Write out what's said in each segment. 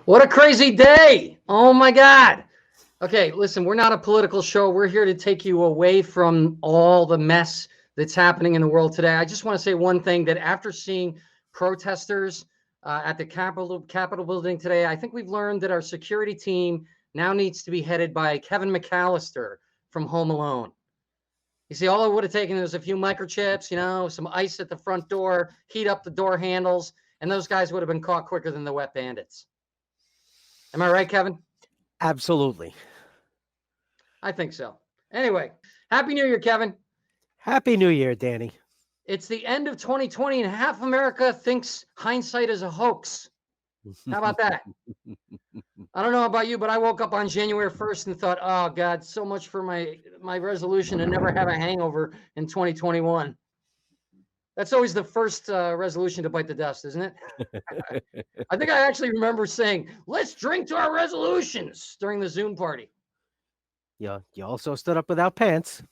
What a crazy day. Oh my God. Okay, listen, we're not a political show. We're here to take you away from all the mess that's happening in the world today. I just want to say one thing, that after seeing protesters at the Capitol building today, I think we've learned that our security team now needs to be headed by Kevin McAllister from Home Alone. You see, all it would have taken was a few microchips, some ice at the front door, heat up the door handles, and those guys would have been caught quicker than the wet bandits. Am I right, Kevin? Absolutely. I think so. Anyway, Happy New Year, Kevin. Happy New Year, Danny. It's the end of 2020 and half America thinks hindsight is a hoax. How about that? I don't know about you, but I woke up on January 1st and thought, oh God, so much for my resolution to never have a hangover in 2021. That's always the first resolution to bite the dust, isn't it? I think I actually remember saying, let's drink to our resolutions during the Zoom party. Yeah, you also stood up without pants.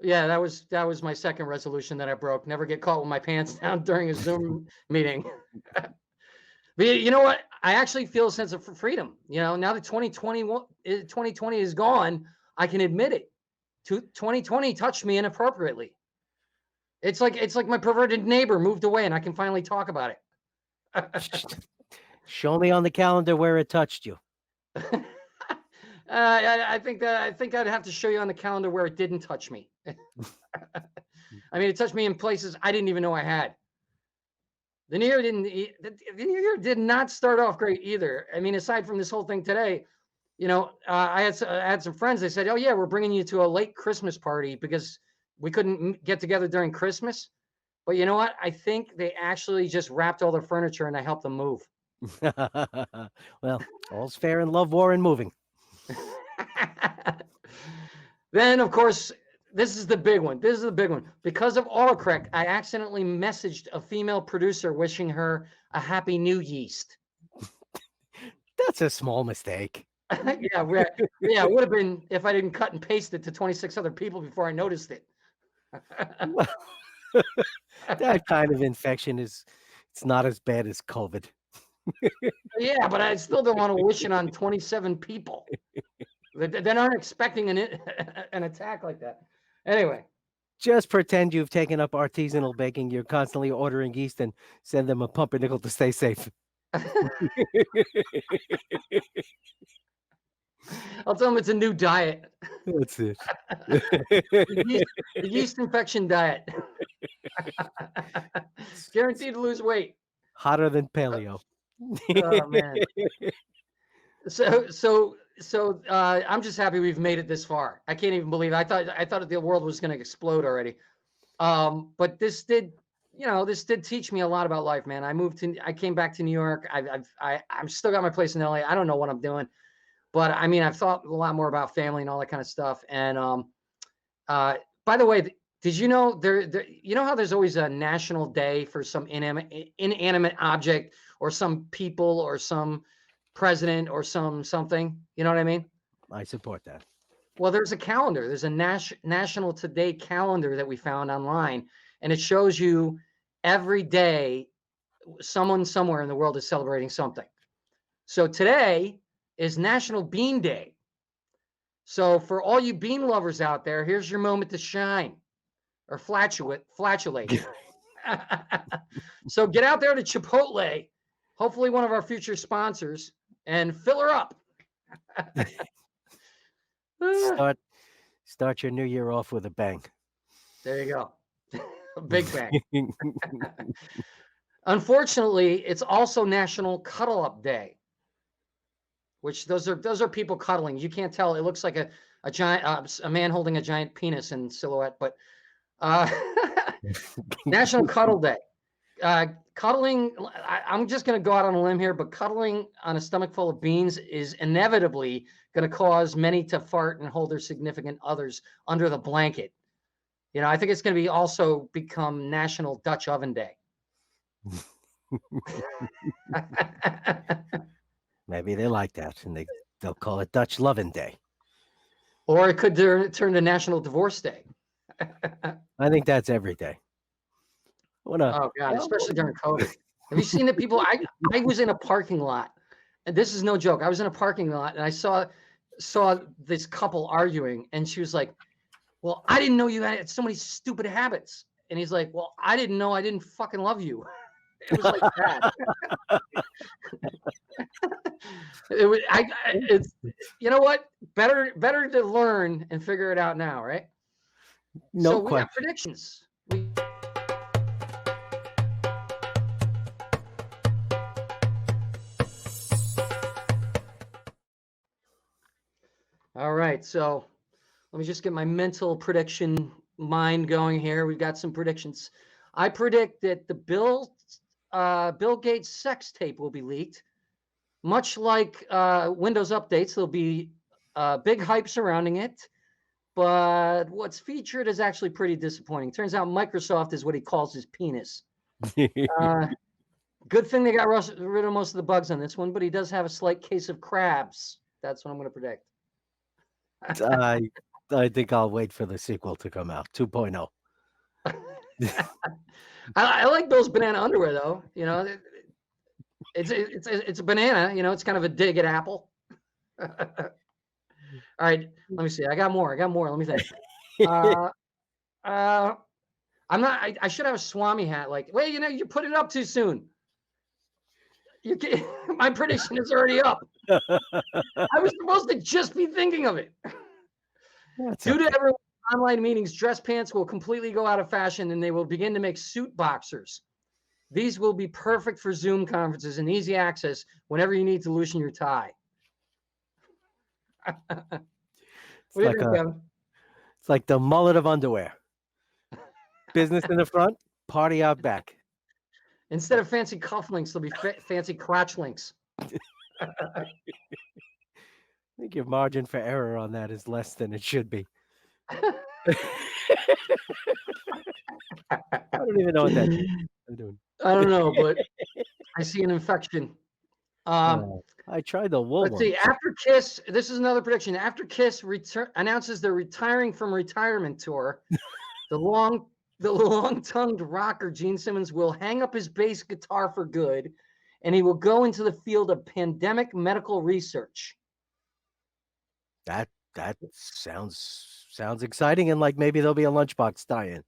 Yeah, that was my second resolution that I broke. Never get caught with my pants down during a Zoom meeting. But you know what? I actually feel a sense of freedom. Now that 2020 is gone, I can admit it. 2020 touched me inappropriately. It's like my perverted neighbor moved away and I can finally talk about it. Show me on the calendar where it touched you. I think I'd have to show you on the calendar where it didn't touch me. I mean, it touched me in places I didn't even know I had. The New Year did not start off great either. I mean, aside from this whole thing today, I had some friends. They said, "Oh yeah, we're bringing you to a late Christmas party because we couldn't get together during Christmas." But you know what? I think they actually just wrapped all their furniture and I helped them move. Well, all's fair in love, war, and moving. Then, of course, this is the big one. Because of autocorrect, I accidentally messaged a female producer wishing her a happy new yeast. That's a small mistake. Yeah, it would have been if I didn't cut and paste it to 26 other people before I noticed it. That kind of infection it's not as bad as COVID. Yeah, but I still don't want to wish it on 27 people. They're not expecting an attack like that. Anyway. Just pretend you've taken up artisanal baking. You're constantly ordering yeast and send them a pumpernickel to stay safe. I'll tell them it's a new diet. That's it. The yeast infection diet. Guaranteed to lose weight. Hotter than paleo. Oh man. So I'm just happy we've made it this far. I can't even believe it. I thought the world was going to explode already. But this did teach me a lot about life, man. I came back to New York. I'm still got my place in LA. I don't know what I'm doing, but I mean, I've thought a lot more about family and all that kind of stuff. And by the way, did you know you know how there's always a national day for some inanimate object or some people or some president or something? You know what I mean? I support that. Well, there's a calendar. There's a National Today calendar that we found online, and it shows you every day someone somewhere in the world is celebrating something. So today is National Bean Day. So for all you bean lovers out there, here's your moment to shine or flatulate. So get out there to Chipotle, hopefully one of our future sponsors, and fill her up. Start your new year off with a bang. There you go. A big bang. Unfortunately, it's also National Cuddle Up Day, which those are people cuddling. You can't tell. It looks like a giant a man holding a giant penis in silhouette, but National Cuddle Day. Cuddling, I'm just going to go out on a limb here, but cuddling on a stomach full of beans is inevitably going to cause many to fart and hold their significant others under the blanket. I think it's going to also become National Dutch Oven Day. Maybe they like that, and they'll call it Dutch Lovin' Day. Or it could turn to National Divorce Day. I think that's every day. Oh God, especially during COVID. Have you seen the people? I was in a parking lot and this is no joke. I was in a parking lot and I saw this couple arguing, and she was like, "Well, I didn't know you had so many stupid habits." And he's like, "Well, I didn't know I didn't fucking love you." It was like that. It's, you know what? Better to learn and figure it out now, right? No So we question. got predictions. All right, so let me just get my mental prediction mind going here. We've got some predictions. I predict that the Bill Gates sex tape will be leaked. Much like Windows updates, there'll be big hype surrounding it. But what's featured is actually pretty disappointing. Turns out Microsoft is what he calls his penis. Good thing they got rid of most of the bugs on this one, but he does have a slight case of crabs. That's what I'm going to predict. I think I'll wait for the sequel to come out, 2.0. I like those banana underwear though. You know, it's a banana. You know, it's kind of a dig at Apple. All right, let me see. I got more. Let me think. I'm not. I should have a Swami hat. Like, wait, you know, you put it up too soon. You can, my prediction is already up. I was supposed to just be thinking of it. Due to everyone's online meetings, dress pants will completely go out of fashion, and they will begin to make suit boxers. These will be perfect for Zoom conferences and easy access whenever you need to loosen your tie. It's like the mullet of underwear. Business in the front, party out back. Instead of fancy cufflinks, there'll be fancy crotch links. I think your margin for error on that is less than it should be. I don't even know what that is. I don't know, but I see an infection. I tried the wool. Let's see. After Kiss, this is another prediction. After Kiss announces they're retiring from retirement tour, the long-tongued rocker Gene Simmons will hang up his bass guitar for good, and he will go into the field of pandemic medical research. That sounds exciting, and like maybe there'll be a lunchbox tie-in.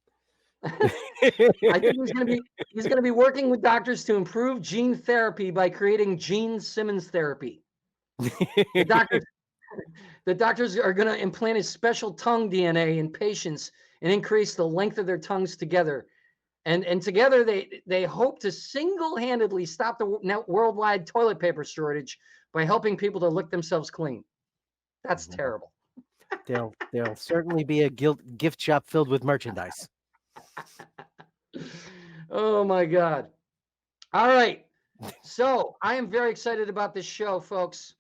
I think he's gonna be working with doctors to improve gene therapy by creating Gene Simmons therapy. The doctors are gonna implant his special tongue DNA in patients and increase the length of their tongues together. And together they hope to single-handedly stop the worldwide toilet paper shortage by helping people to lick themselves clean. That's terrible. There'll certainly be a gift shop filled with merchandise. Oh my God. All right. So I am very excited about this show, folks.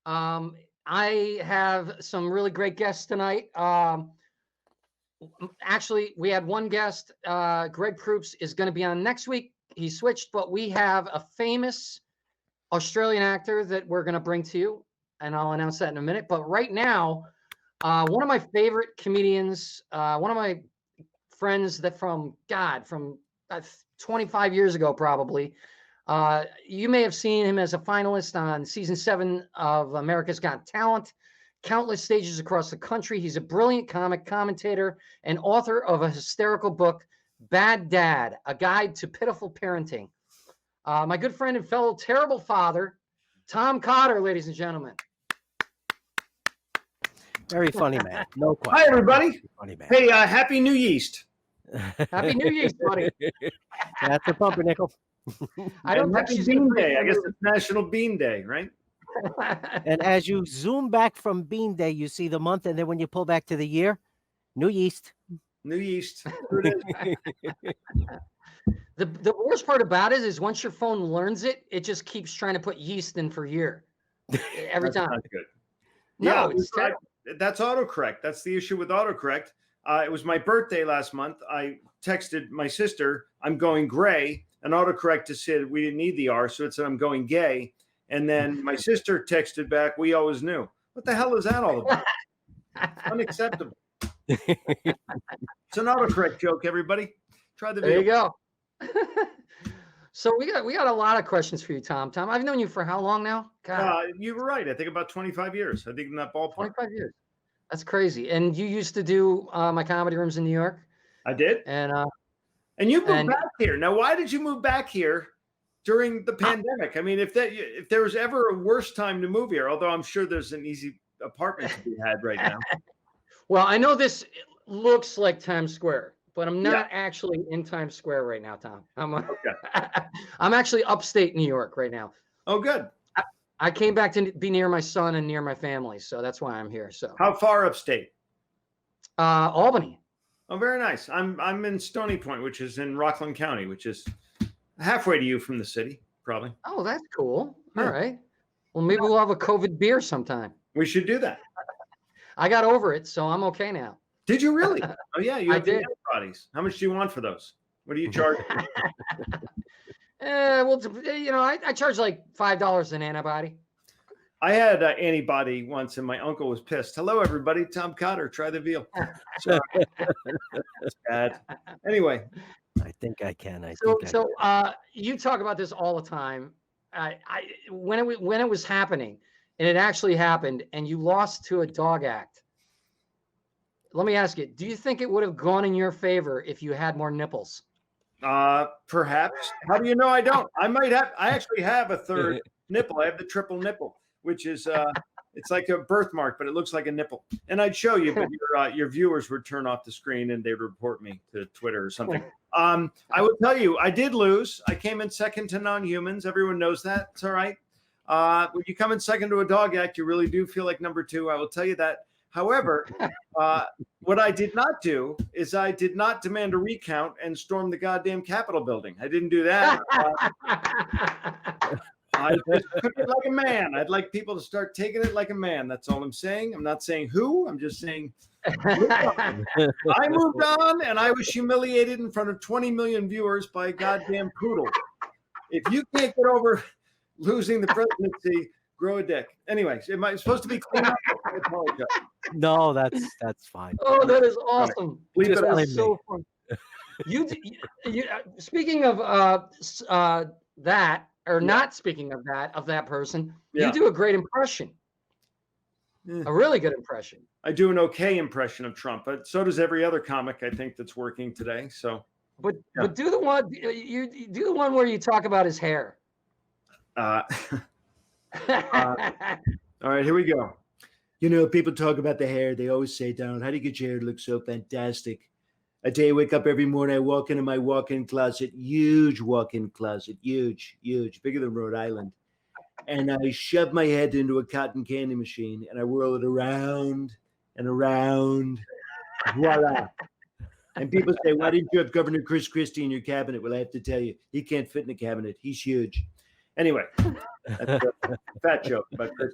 I have some really great guests tonight. Actually, we had one guest. Greg Proops is going to be on next week. He switched, but we have a famous Australian actor that we're going to bring to you, and I'll announce that in a minute. But right now, one of my favorite comedians, one of my friends that from 25 years ago, probably. You may have seen him as a finalist on season 7 of America's Got Talent, countless stages across the country. He's a brilliant comic, commentator, and author of a hysterical book, Bad Dad, A Guide to Pitiful Parenting. My good friend and fellow terrible father, Tom Cotter, ladies and gentlemen. Very funny man. No question. Hi, everybody. Funny man. Hey, Happy New Yeast. Happy New Year, buddy. That's a pumpernickel. I don't think Happy she's Bean Day. I guess it's National Bean Day, right? And as you zoom back from Bean Day, you see the month, and then when you pull back to the year, New Yeast. New Yeast. The worst part about it is once your phone learns it, it just keeps trying to put yeast in for year every That's time. not good. No, Yeah, that's autocorrect. That's the issue with autocorrect. It was my birthday last month. I texted my sister, I'm going gray, and autocorrect said we didn't need the R, so it said I'm going gay. And then my sister texted back, we always knew. What the hell is that all about? Unacceptable. It's an autocorrect joke, everybody. Try the video. There you go. So we got a lot of questions for you, Tom. Tom, I've known you for how long now? God, You were right. I think about 25 years. I think in that ballpark. 25 years. That's crazy. And you used to do my comedy rooms in New York. I did. And you moved back here. Now, why did you move back here during the pandemic? I mean, if there was ever a worse time to move here, although I'm sure there's an easy apartment to be had right now. Well, I know this looks like Times Square, but I'm not actually in Times Square right now, Tom. I'm actually upstate New York right now. Oh, good. I came back to be near my son and near my family, so that's why I'm here. So how far upstate? Albany. Oh, very nice. I'm in Stony Point, which is in Rockland County, which is halfway to you from the city, probably. Oh, that's cool. All right. Well, maybe we'll have a COVID beer sometime. We should do that. I got over it, so I'm okay now. Did you really? Oh, yeah. You have did. antibodies. How much do you want for those? What do you charge? Well, I charge like $5 an antibody. I had an antibody once, and my uncle was pissed. Hello, everybody. Tom Cotter. Try the veal. So, that's bad. Anyway. I think I can. You talk about this all the time. When it was happening, and it actually happened, and you lost to a dog act. Let me ask you: do you think it would have gone in your favor if you had more nipples? Perhaps. How do you know I don't? I actually have a third nipple. I have the triple nipple, which is it's like a birthmark, but it looks like a nipple. And I'd show you, but your viewers would turn off the screen and they'd report me to Twitter or something. I will tell you, I did lose. I came in second to non-humans. Everyone knows that. It's all right. When you come in second to a dog act, you really do feel like number two. I will tell you that. However, what I did not do is I did not demand a recount and storm the goddamn Capitol building. I didn't do that. I just took it like a man. I'd like people to start taking it like a man. That's all I'm saying. I'm not saying who. I'm just saying I moved on, and I was humiliated in front of 20 million viewers by a goddamn poodle. If you can't get over losing the presidency, grow a dick. Anyways, am I supposed to be clean up? I apologize. No, that's fine. Oh, that is awesome. That is so fun. You speaking of that, or not speaking of that person, you do a great impression. A really good impression. I do an okay impression of Trump, but so does every other comic I think that's working today. So, but do the one you do the one where you talk about his hair. All right, here we go. You know, people talk about the hair. They always say, Donald, how do you get your hair to look so fantastic? I tell you, I wake up every morning, I walk into my walk-in closet, huge walk-in closet, huge, bigger than Rhode Island. And I shove my head into a cotton candy machine and I whirl it around and around. Voila. And people say, why didn't you have Governor Chris Christie in your cabinet? Well, I have to tell you, he can't fit in the cabinet. He's huge. Anyway, that's a fat joke about Chris.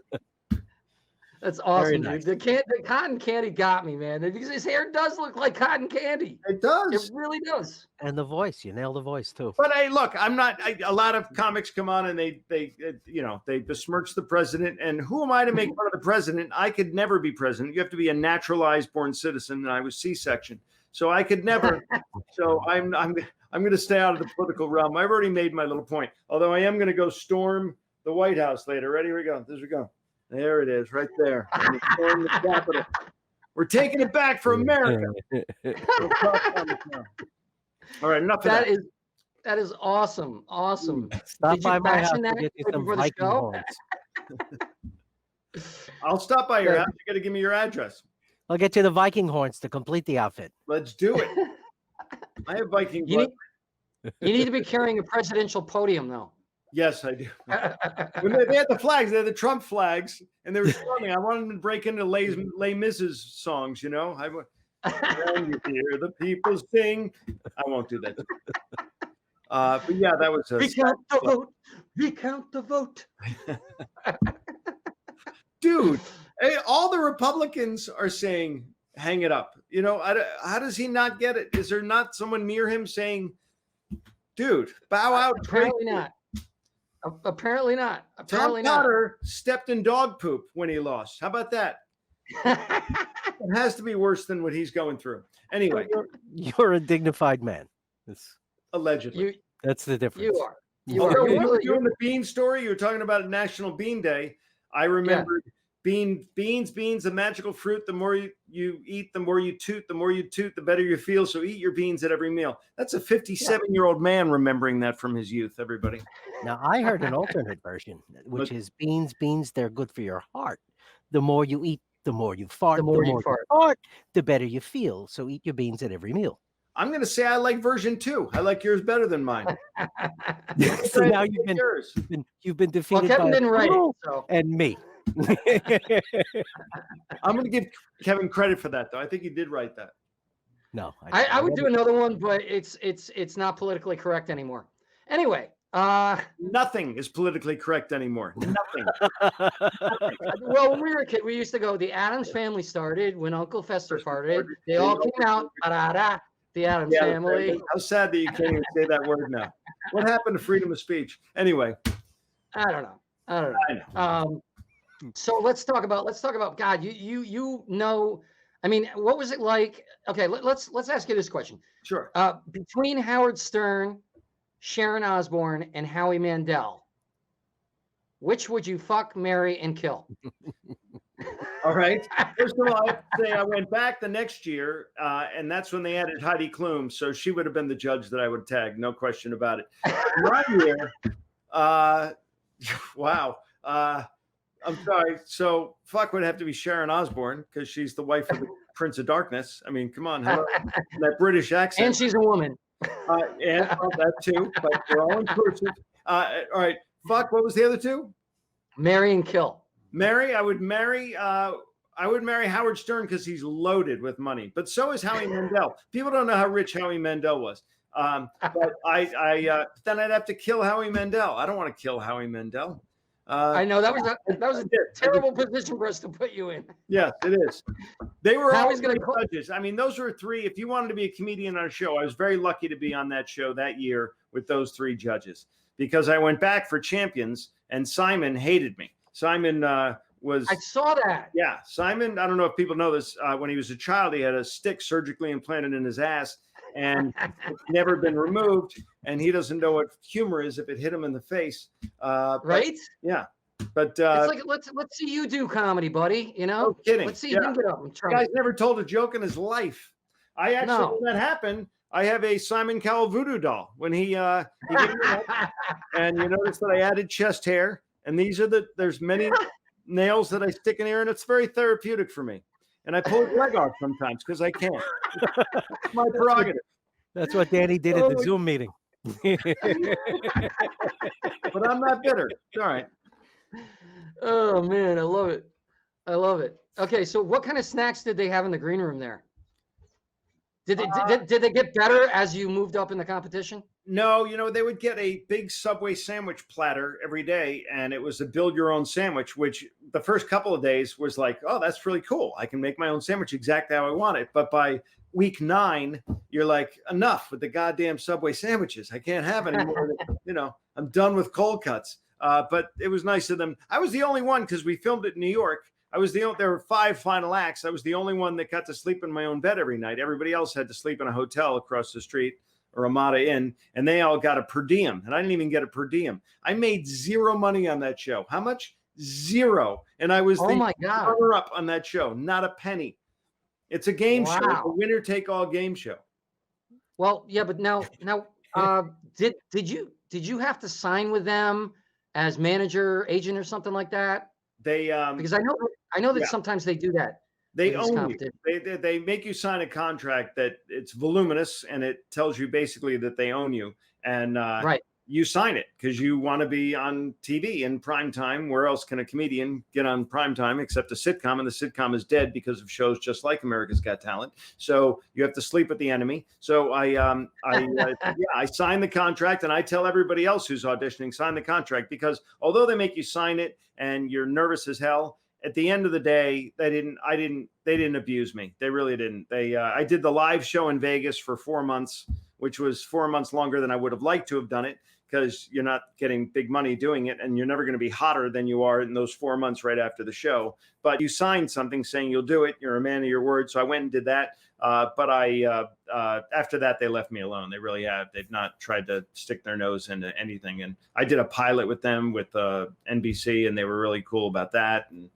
That's awesome, nice. dude. The cotton candy got me, man. His hair does look like cotton candy. It does. It really does. And the voice, you nailed the voice too. But hey, look, I'm not. A lot of comics come on and they besmirch the president. And who am I to make fun of the president? I could never be president. You have to be a naturalized born citizen, and I was C-section, so I could never. So I'm going to stay out of the political realm. I've already made my little point. Although I am going to go storm the White House later. Ready? Here we go. There we go. There it is, right there. Storm the Capitol. We're taking it back for America. All right, enough of that. That is awesome. Awesome. Stop by my house to get you some Viking horns. I'll stop by your house. You got to give me your address. I'll get you the Viking horns to complete the outfit. Let's do it. I have Viking blood. You need to be carrying a presidential podium, though. Yes, I do. When they had the flags, they had the Trump flags, and they were storming. I wanted them to break into Les Mis songs, you know. When you hear the people sing. I won't do that. But yeah, that was a recount the vote. Recount the vote. Dude, all the Republicans are saying, hang it up. You know, how does he not get it? Is there not someone near him saying, dude, bow out? Apparently not. Apparently not. Apparently Tom Cotter stepped in dog poop when he lost. How about that? It has to be worse than what he's going through. Anyway, you're a dignified man. Allegedly. That's the difference. You are. You Although are. when you were You're- doing the bean story, you were talking about National Bean Day. I remembered beans, a magical fruit. The more you eat, the more you toot. The more you toot, the better you feel. So eat your beans at every meal. That's a 57-year-old man remembering that from his youth, everybody. Now, I heard an alternate version, which is beans, they're good for your heart. The more you eat, the more you fart. The more you fart. The better you feel. So eat your beans at every meal. I'm going to say I like version 2. I like yours better than mine. So now you've been defeated Kevin by didn't write it, Pearl so. and me. I'm going to give Kevin credit for that, though. I think he did write that. No, I would do another one, but it's not politically correct anymore. Anyway, Nothing is politically correct anymore. Nothing. well, when we were a kid, we used to go. The Addams Family started when Uncle Fester farted. They all came out. Da-da-da, the Addams Family. How sad that you can't even say that word now. What happened to freedom of speech? Anyway, I don't know. So let's talk about God. You know. I mean, what was it like? Okay, let's ask you this question. Sure. Between Howard Stern, Sharon Osbourne, and Howie Mandel, which would you fuck, marry, and kill? All right. First of all, I have to say I went back the next year, and that's when they added Heidi Klum, so she would have been the judge that I would tag, no question about it. One year, wow. I'm sorry. So fuck would have to be Sharon Osbourne because she's the wife of the Prince of Darkness. I mean, come on, hello. That British accent. And she's a woman. And that too, but we're all inclusive. All right. Fuck. What was the other two? Marry and kill. Marry. I would marry Howard Stern because he's loaded with money. But so is Howie Mandel. People don't know how rich Howie Mandel was. But then I'd have to kill Howie Mandel. I don't want to kill Howie Mandel. I know that was a terrible position for us to put you in. Yes, it is. They were always going to judges. I mean, those were three. If you wanted to be a comedian on a show, I was very lucky to be on that show that year with those three judges because I went back for Champions and Simon hated me. Simon was. I saw that. Yeah, Simon. I don't know if people know this. When he was a child, he had a stick surgically implanted in his ass. And it's never been removed, and he doesn't know what humor is if it hit him in the face. Right? Yeah. But it's like let's see you do comedy, buddy. You know? No kidding. Let's see him get up and try. The guy's never told a joke in his life. I actually, when that happened, I have a Simon Cowell voodoo doll. When he gave me that, and you notice that I added chest hair, and these are there's many nails that I stick in here, and it's very therapeutic for me. And I pull his leg off sometimes because I can't. It's my prerogative. That's what Danny did at the Zoom meeting. But I'm not bitter. It's all right. Oh man, I love it. I love it. Okay, so what kind of snacks did they have in the green room there? Did they get better as you moved up in the competition? No, they would get a big Subway sandwich platter every day, and it was a build your own sandwich, which the first couple of days was like, oh, that's really cool. I can make my own sandwich exactly how I want it. But by week 9, you're like, enough with the goddamn Subway sandwiches. I can't have any more. I'm done with cold cuts. But it was nice of them. I was the only one because we filmed it in New York. There were 5 final acts. I was the only one that got to sleep in my own bed every night. Everybody else had to sleep in a hotel across the street or Ramada Inn, and they all got a per diem, and I didn't even get a per diem. I made zero money on that show. How much? Zero. And I was the runner-up on that show. Not a penny. It's a game show. It's a winner-take-all game show. Well, yeah, but now, did you have to sign with them as manager, agent, or something like that? Because I know that sometimes they do that. They own you. They make you sign a contract that it's voluminous and it tells you basically that they own you. And you sign it because you want to be on TV in prime time. Where else can a comedian get on prime time except a sitcom? And the sitcom is dead because of shows just like America's Got Talent. So you have to sleep with the enemy. So I sign the contract, and I tell everybody else who's auditioning, sign the contract, because although they make you sign it and you're nervous as hell, at the end of the day, they didn't abuse me. They really didn't. I did the live show in Vegas for 4 months, which was 4 months longer than I would have liked to have done it, because you're not getting big money doing it, and you're never going to be hotter than you are in those 4 months right after the show. But you signed something saying you'll do it. You're a man of your word. So I went and did that. But after that, they left me alone. They really have. They've not tried to stick their nose into anything. And I did a pilot with them with NBC, and they were really cool about that. And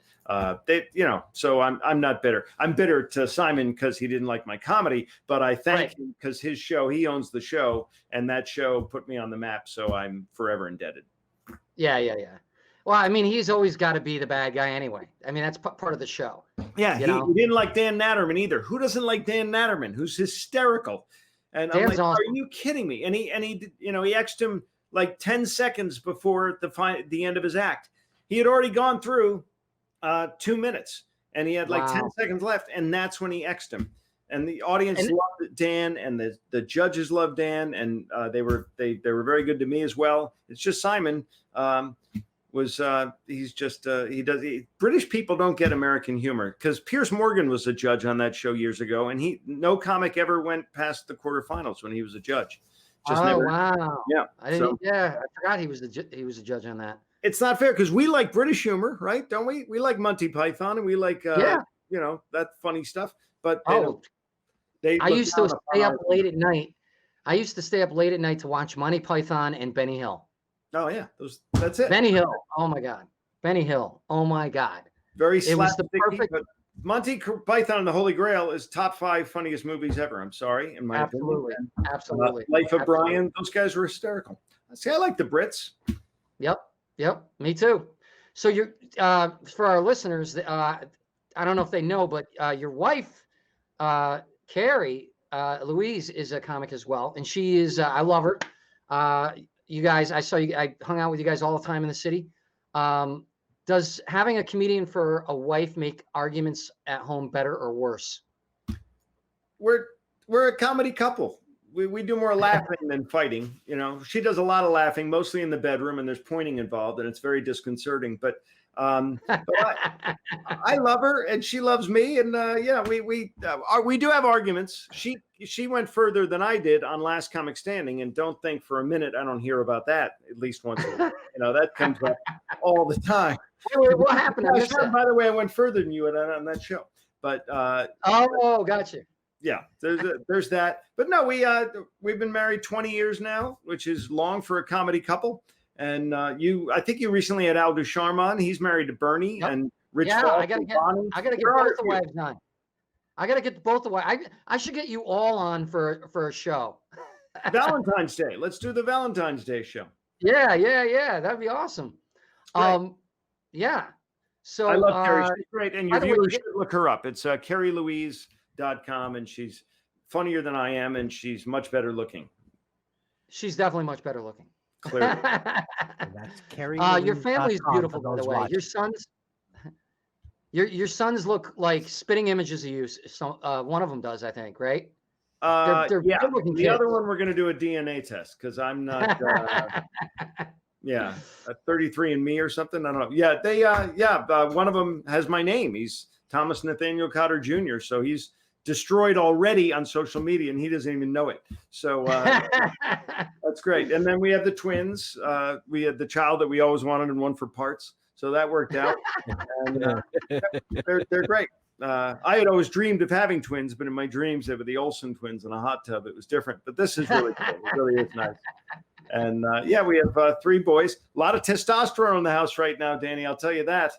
they, so I'm not bitter. I'm bitter to Simon because he didn't like my comedy, but I thank him because his show, he owns the show, and that show put me on the map. So I'm forever indebted. Yeah. Well, I mean, he's always got to be the bad guy anyway. I mean, that's part of the show. Yeah, he didn't like Dan Natterman either. Who doesn't like Dan Natterman? Who's hysterical? And I'm like, awesome. Are you kidding me? And he he X'd him like 10 seconds before the end of his act. He had already gone through 2 minutes, and he had like 10 seconds left, and that's when he X'd him. And the audience loved Dan, and the judges loved Dan, and they were very good to me as well. It's just Simon. British people don't get American humor, because Piers Morgan was a judge on that show years ago, and no comic ever went past the quarterfinals when he was a judge. Wow. Yeah. I forgot he was a judge on that. It's not fair, because we like British humor, right? Don't we? We like Monty Python, and we like that funny stuff. But I used to stay up late at night. I used to stay up late at night to watch Monty Python and Benny Hill. Oh yeah, that's it. Benny Hill. Oh my God. Benny Hill. Oh my God. Very slapsticky. It was the perfect. But Monty Python and the Holy Grail is top 5 funniest movies ever. I'm sorry, in my opinion. Absolutely. Life of Brian. Those guys were hysterical. See, I like the Brits. Yep. Me too. So you're for our listeners. I don't know if they know, but your wife, Carrie Louise, is a comic as well, and she is. I love her. You guys, I saw you. I hung out with you guys all the time in the city. Does having a comedian for a wife make arguments at home better or worse? We're a comedy couple. We do more laughing than fighting. She does a lot of laughing, mostly in the bedroom, and there's pointing involved, and it's very disconcerting. But I love her, and she loves me, and we do have arguments. She went further than I did on Last Comic Standing, and don't think for a minute I don't hear about that at least once. That comes up all the time. Wait, what happened? By the way, I went further than you on that show. But gotcha. Yeah, there's that. But no, we've been married 20 years now, which is long for a comedy couple. And I think you recently had Al Ducharme on. He's married to Bernie and Rich. Yeah, I gotta get both the wives on. I gotta get both the wives. I should get you all on for a show. Valentine's Day. Let's do the Valentine's Day show. Yeah. That'd be awesome. Yeah. So I love Carrie. She's great, and your viewers should look her up. It's CarrieLouise.com, and she's funnier than I am, and she's much better looking. She's definitely much better looking. Clearly. That's Carrie. Your family's beautiful, by the way. Watching. Your sons look like spitting images of you. So one of them does, I think, right? They're good-looking the kids. other one, we're going to do a DNA test because I'm not. A 33andMe or something. I don't know. Yeah, they. One of them has my name. He's Thomas Nathaniel Cotter Jr. So he's destroyed already on social media, and he doesn't even know it. So that's great. And then we have the twins. We had the child that we always wanted and one for parts. So that worked out. And they're great. I had always dreamed of having twins, but in my dreams they were the Olsen twins in a hot tub. It was different, but this is really cool. It really is nice. And we have 3 boys. A lot of testosterone in the house right now, Danny. I'll tell you that.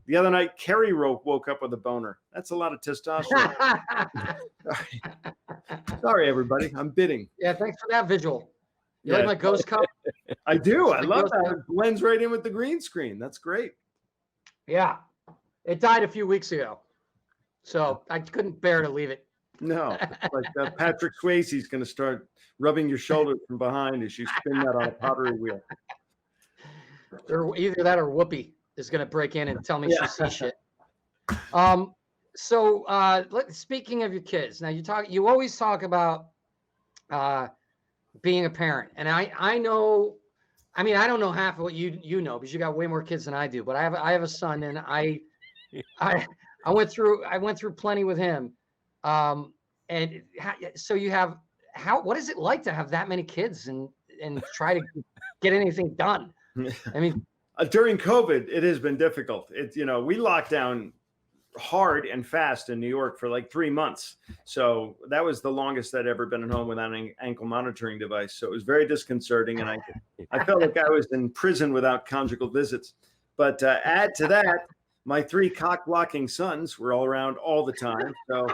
The other night, Kerry woke up with a boner. That's a lot of testosterone. Sorry, everybody. I'm bidding. Yeah, thanks for that visual. You like my ghost cup? I do. I love that. It blends right in with the green screen. That's great. Yeah. It died a few weeks ago. So I couldn't bear to leave it. No. Like Patrick Swayze's going to start rubbing your shoulders from behind as you spin that on a pottery wheel. Or either that or Whoopi is going to break in and tell me she sees shit. So speaking of your kids, now you always talk about being a parent, and I know, I mean, I don't know half of what you know because you got way more kids than I do, but I have a son, and I went through plenty with him. And so you have what is it like to have that many kids and and try to get anything done. I mean, during COVID, it has been difficult. We locked down hard and fast in New York for like 3 months. So that was the longest I'd ever been at home without an ankle monitoring device. So it was very disconcerting. And I felt like I was in prison without conjugal visits. But add to that, my 3 cock blocking sons were all around all the time. So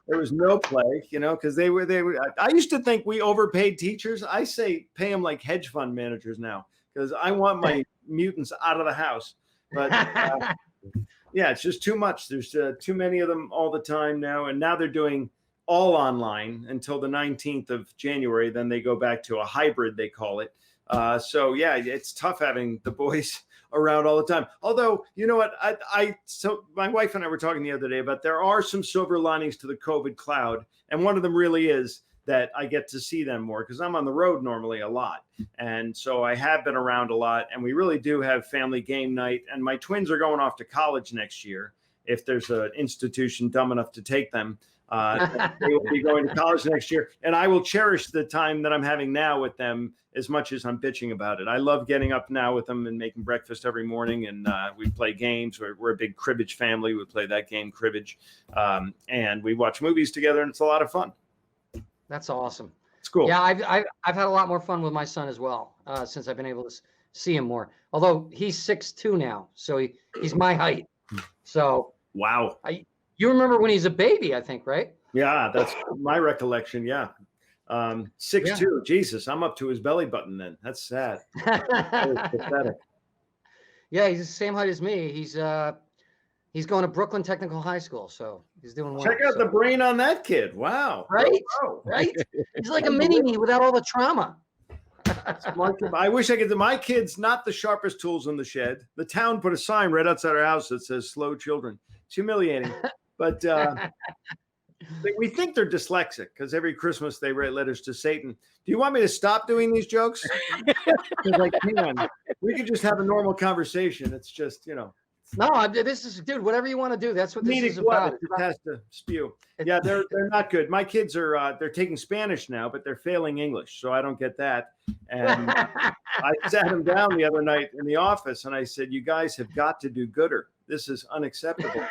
there was no play, because they were, I used to think we overpaid teachers. I say pay them like hedge fund managers now, because I want my mutants out of the house. But yeah, it's just too much. There's too many of them all the time now. And now they're doing all online until the 19th of January. Then they go back to a hybrid, they call it. So yeah, it's tough having the boys around all the time. Although, you know what, so my wife and I were talking the other day about there are some silver linings to the COVID cloud. And one of them really is that I get to see them more, because I'm on the road normally a lot. And so I have been around a lot, and we really do have family game night. And my twins are going off to college next year. If there's an institution dumb enough to take them, they will be going to college next year. And I will cherish the time that I'm having now with them as much as I'm bitching about it. I love getting up now with them and making breakfast every morning. And we play games. We're a big cribbage family. We play that game, cribbage. And we watch movies together, and it's a lot of fun. That's awesome. It's cool. Yeah, I've had a lot more fun with my son as well, since I've been able to see him more. Although he's 6'2" now, so he's my height. So wow. You remember when he's a baby, I think, right? Yeah, that's my recollection. Yeah. 6'2". Jesus, I'm up to his belly button then. That's sad. That was pathetic. Yeah, he's the same height as me. He's going to Brooklyn Technical High School, so he's doing well. Check out the brain on that kid. Wow. Right? Right? He's like a mini-me without all the trauma. I wish I could. My kid's not the sharpest tools in the shed. The town put a sign right outside our house that says slow children. It's humiliating. But we think they're dyslexic because every Christmas they write letters to Satan. Do you want me to stop doing these jokes? Like, hang on. We could just have a normal conversation. It's just, No, this is, dude, whatever you want to do. That's what this is about. It has to spew. Yeah, they're not good. My kids are they're taking Spanish now, but they're failing English, so I don't get that. And I sat them down the other night in the office, and I said, "You guys have got to do gooder. This is unacceptable."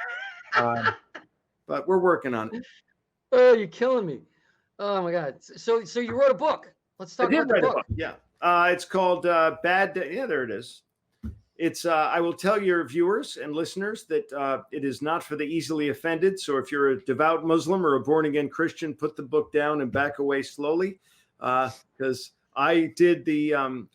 But we're working on it. Oh, you're killing me. Oh my God. So you wrote a book. Let's talk about the book. Yeah. It's called Bad Day. Yeah, there it is. It's I will tell your viewers and listeners that it is not for the easily offended. So if you're a devout Muslim or a born again Christian, put the book down and back away slowly. Because I did the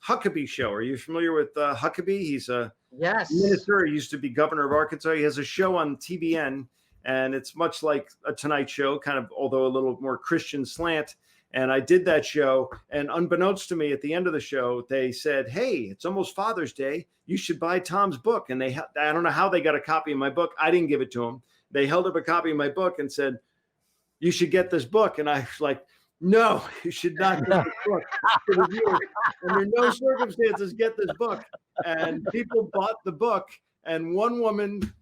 Huckabee show. Are you familiar with Huckabee? He's a minister. He used to be governor of Arkansas. He has a show on TBN, and it's much like a Tonight Show, kind of, although a little more Christian slant. And I did that show, and unbeknownst to me, at the end of the show, they said, "Hey, it's almost Father's Day. You should buy Tom's book." And I don't know how they got a copy of my book. I didn't give it to them. They held up a copy of my book and said, "You should get this book." And I was like, "No, you should not get this book. Under no circumstances get this book." And people bought the book, and one woman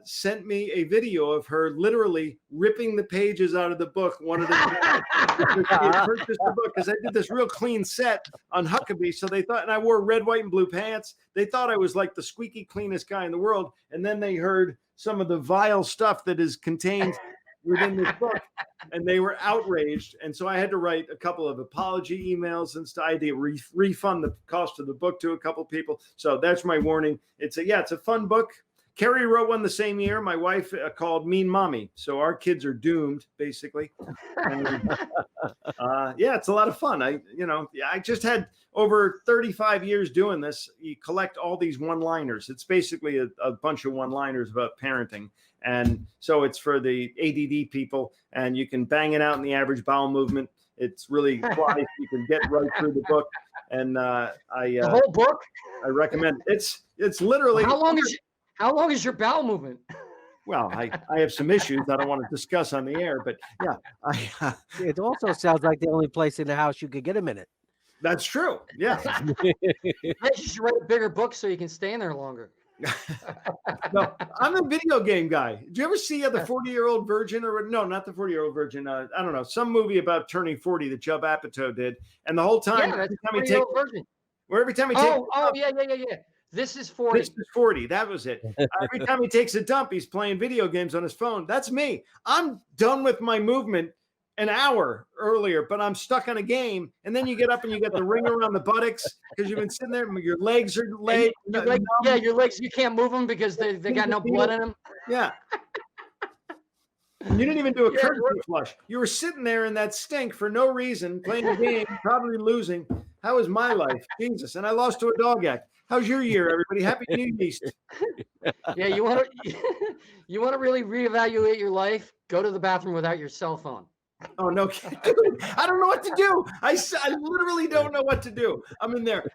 sent me a video of her literally ripping the pages out of the book one at a time. She had purchased the book because I did this real clean set on Huckabee. So they thought, and I wore red, white, and blue pants. They thought I was like the squeaky cleanest guy in the world. And then they heard some of the vile stuff that is contained within this book, and they were outraged. And so I had to write a couple of apology emails and stuff. I had to refund the cost of the book to a couple people. So that's my warning. It's a fun book. Carrie wrote one the same year. My wife called Mean Mommy. So our kids are doomed, basically. And, it's a lot of fun. I just had over 35 years doing this. You collect all these one-liners. It's basically a bunch of one-liners about parenting. And so it's for the ADD people, and you can bang it out in the average bowel movement. It's really quiet. You can get right through the book. And the whole book? I recommend it. It's literally. How long is your bowel movement? Well, I have some issues I don't want to discuss on the air, but yeah. It also sounds like the only place in the house you could get them in it. That's true. Yeah. You should write a bigger book so you can stay in there longer. No, I'm a video game guy. Did you ever see the 40-year-old virgin or no, not the 40-year-old virgin. I don't know, some movie about turning 40 that Judd Apatow did. And the whole time, Yeah, that's every time he 40-year-old virgin. every time he takes Yeah. This is 40. This is 40. That was it. Every time he takes a dump, he's playing video games on his phone. That's me. I'm done with my movement an hour earlier, but I'm stuck on a game. And then you get up and you get the ring around the buttocks because you've been sitting there. Your legs are laid. Your legs, you can't move them because they got no blood in them. Yeah. You didn't even do a courtesy flush. You were sitting there in that stink for no reason, playing the game, probably losing. How was my life? Jesus. And I lost to a dog act. How's your year, everybody? Happy New Yeast. Yeah, you want to really reevaluate your life? Go to the bathroom without your cell phone. Oh, no. Dude, I don't know what to do. I literally don't know what to do. I'm in there.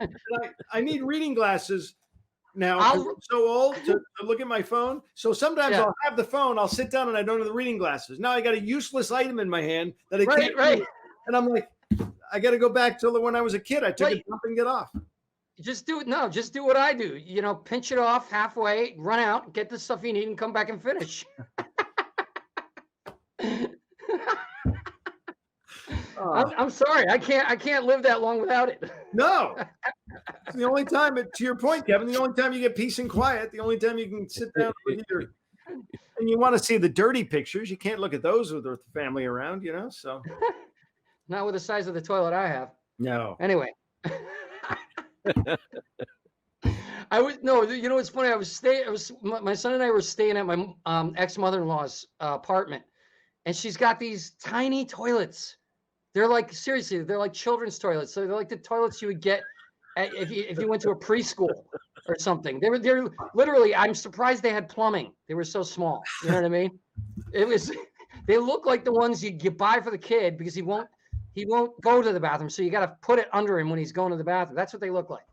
I need reading glasses now. I'm so old to look at my phone. So sometimes I'll have the phone. I'll sit down and I don't have the reading glasses. Now I got a useless item in my hand that I can't read. And I'm like, I got to go back to when I was a kid. I took a dump and get off. Just do it. No, just do what I do. You know, pinch it off halfway, run out, get the stuff you need, and come back and finish. I'm sorry. I can't live that long without it. No. It's the only time, to your point, Kevin, the only time you get peace and quiet, the only time you can sit down with and you want to see the dirty pictures. You can't look at those with the family around, you know, so. Not with the size of the toilet I have. No. Anyway. You know what's funny? My son and I were staying at my ex-mother-in-law's apartment, and she's got these tiny toilets. They're like, seriously, they're like children's toilets. So they're like the toilets you would get if you went to a preschool or something. They're literally, I'm surprised they had plumbing. They were so small. You know what I mean? They look like the ones you buy for the kid because he won't go to the bathroom. So you got to put it under him when he's going to the bathroom. That's what they look like.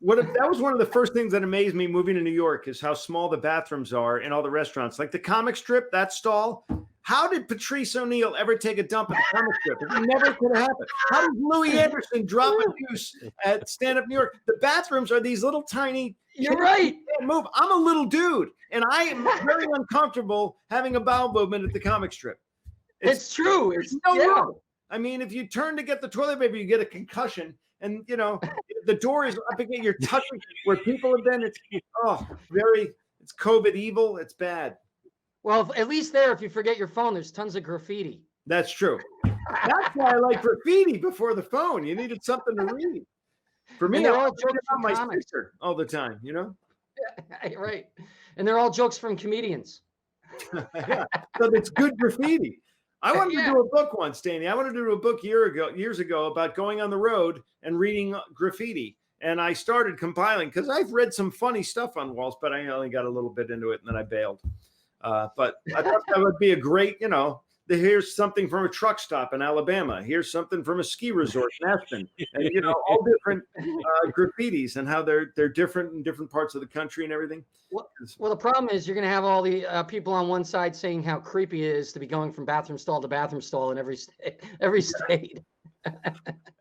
That was one of the first things that amazed me moving to New York is how small the bathrooms are in all the restaurants. Like the comic strip, that stall. How did Patrice O'Neill ever take a dump at the comic strip? It never could have happened. How did Louis Anderson drop a deuce at Stand Up New York? The bathrooms are these little tiny. You're right. You can't move. I'm a little dude, and I am very uncomfortable having a bowel movement at the comic strip. It's true. There's no room. I mean, if you turn to get the toilet paper, you get a concussion. And, you know, the door is up again. You're touching where people have been. It's COVID evil. It's bad. Well, at least there, if you forget your phone, there's tons of graffiti. That's true. That's why I like graffiti before the phone. You needed something to read. For me, they're I all jokes from my comics sister all the time, you know? Right. And they're all jokes from comedians. Yeah. So it's good graffiti. I wanted to do a book once, Danny. I wanted to do a book years ago about going on the road and reading graffiti. And I started compiling because I've read some funny stuff on walls, but I only got a little bit into it and then I bailed. But I thought that would be a great, you know, here's something from a truck stop in Alabama. Here's something from a ski resort in Aspen. And, you know, all different graffitis and how they're different in different parts of the country and everything. Well, the problem is you're going to have all the people on one side saying how creepy it is to be going from bathroom stall to bathroom stall in every state.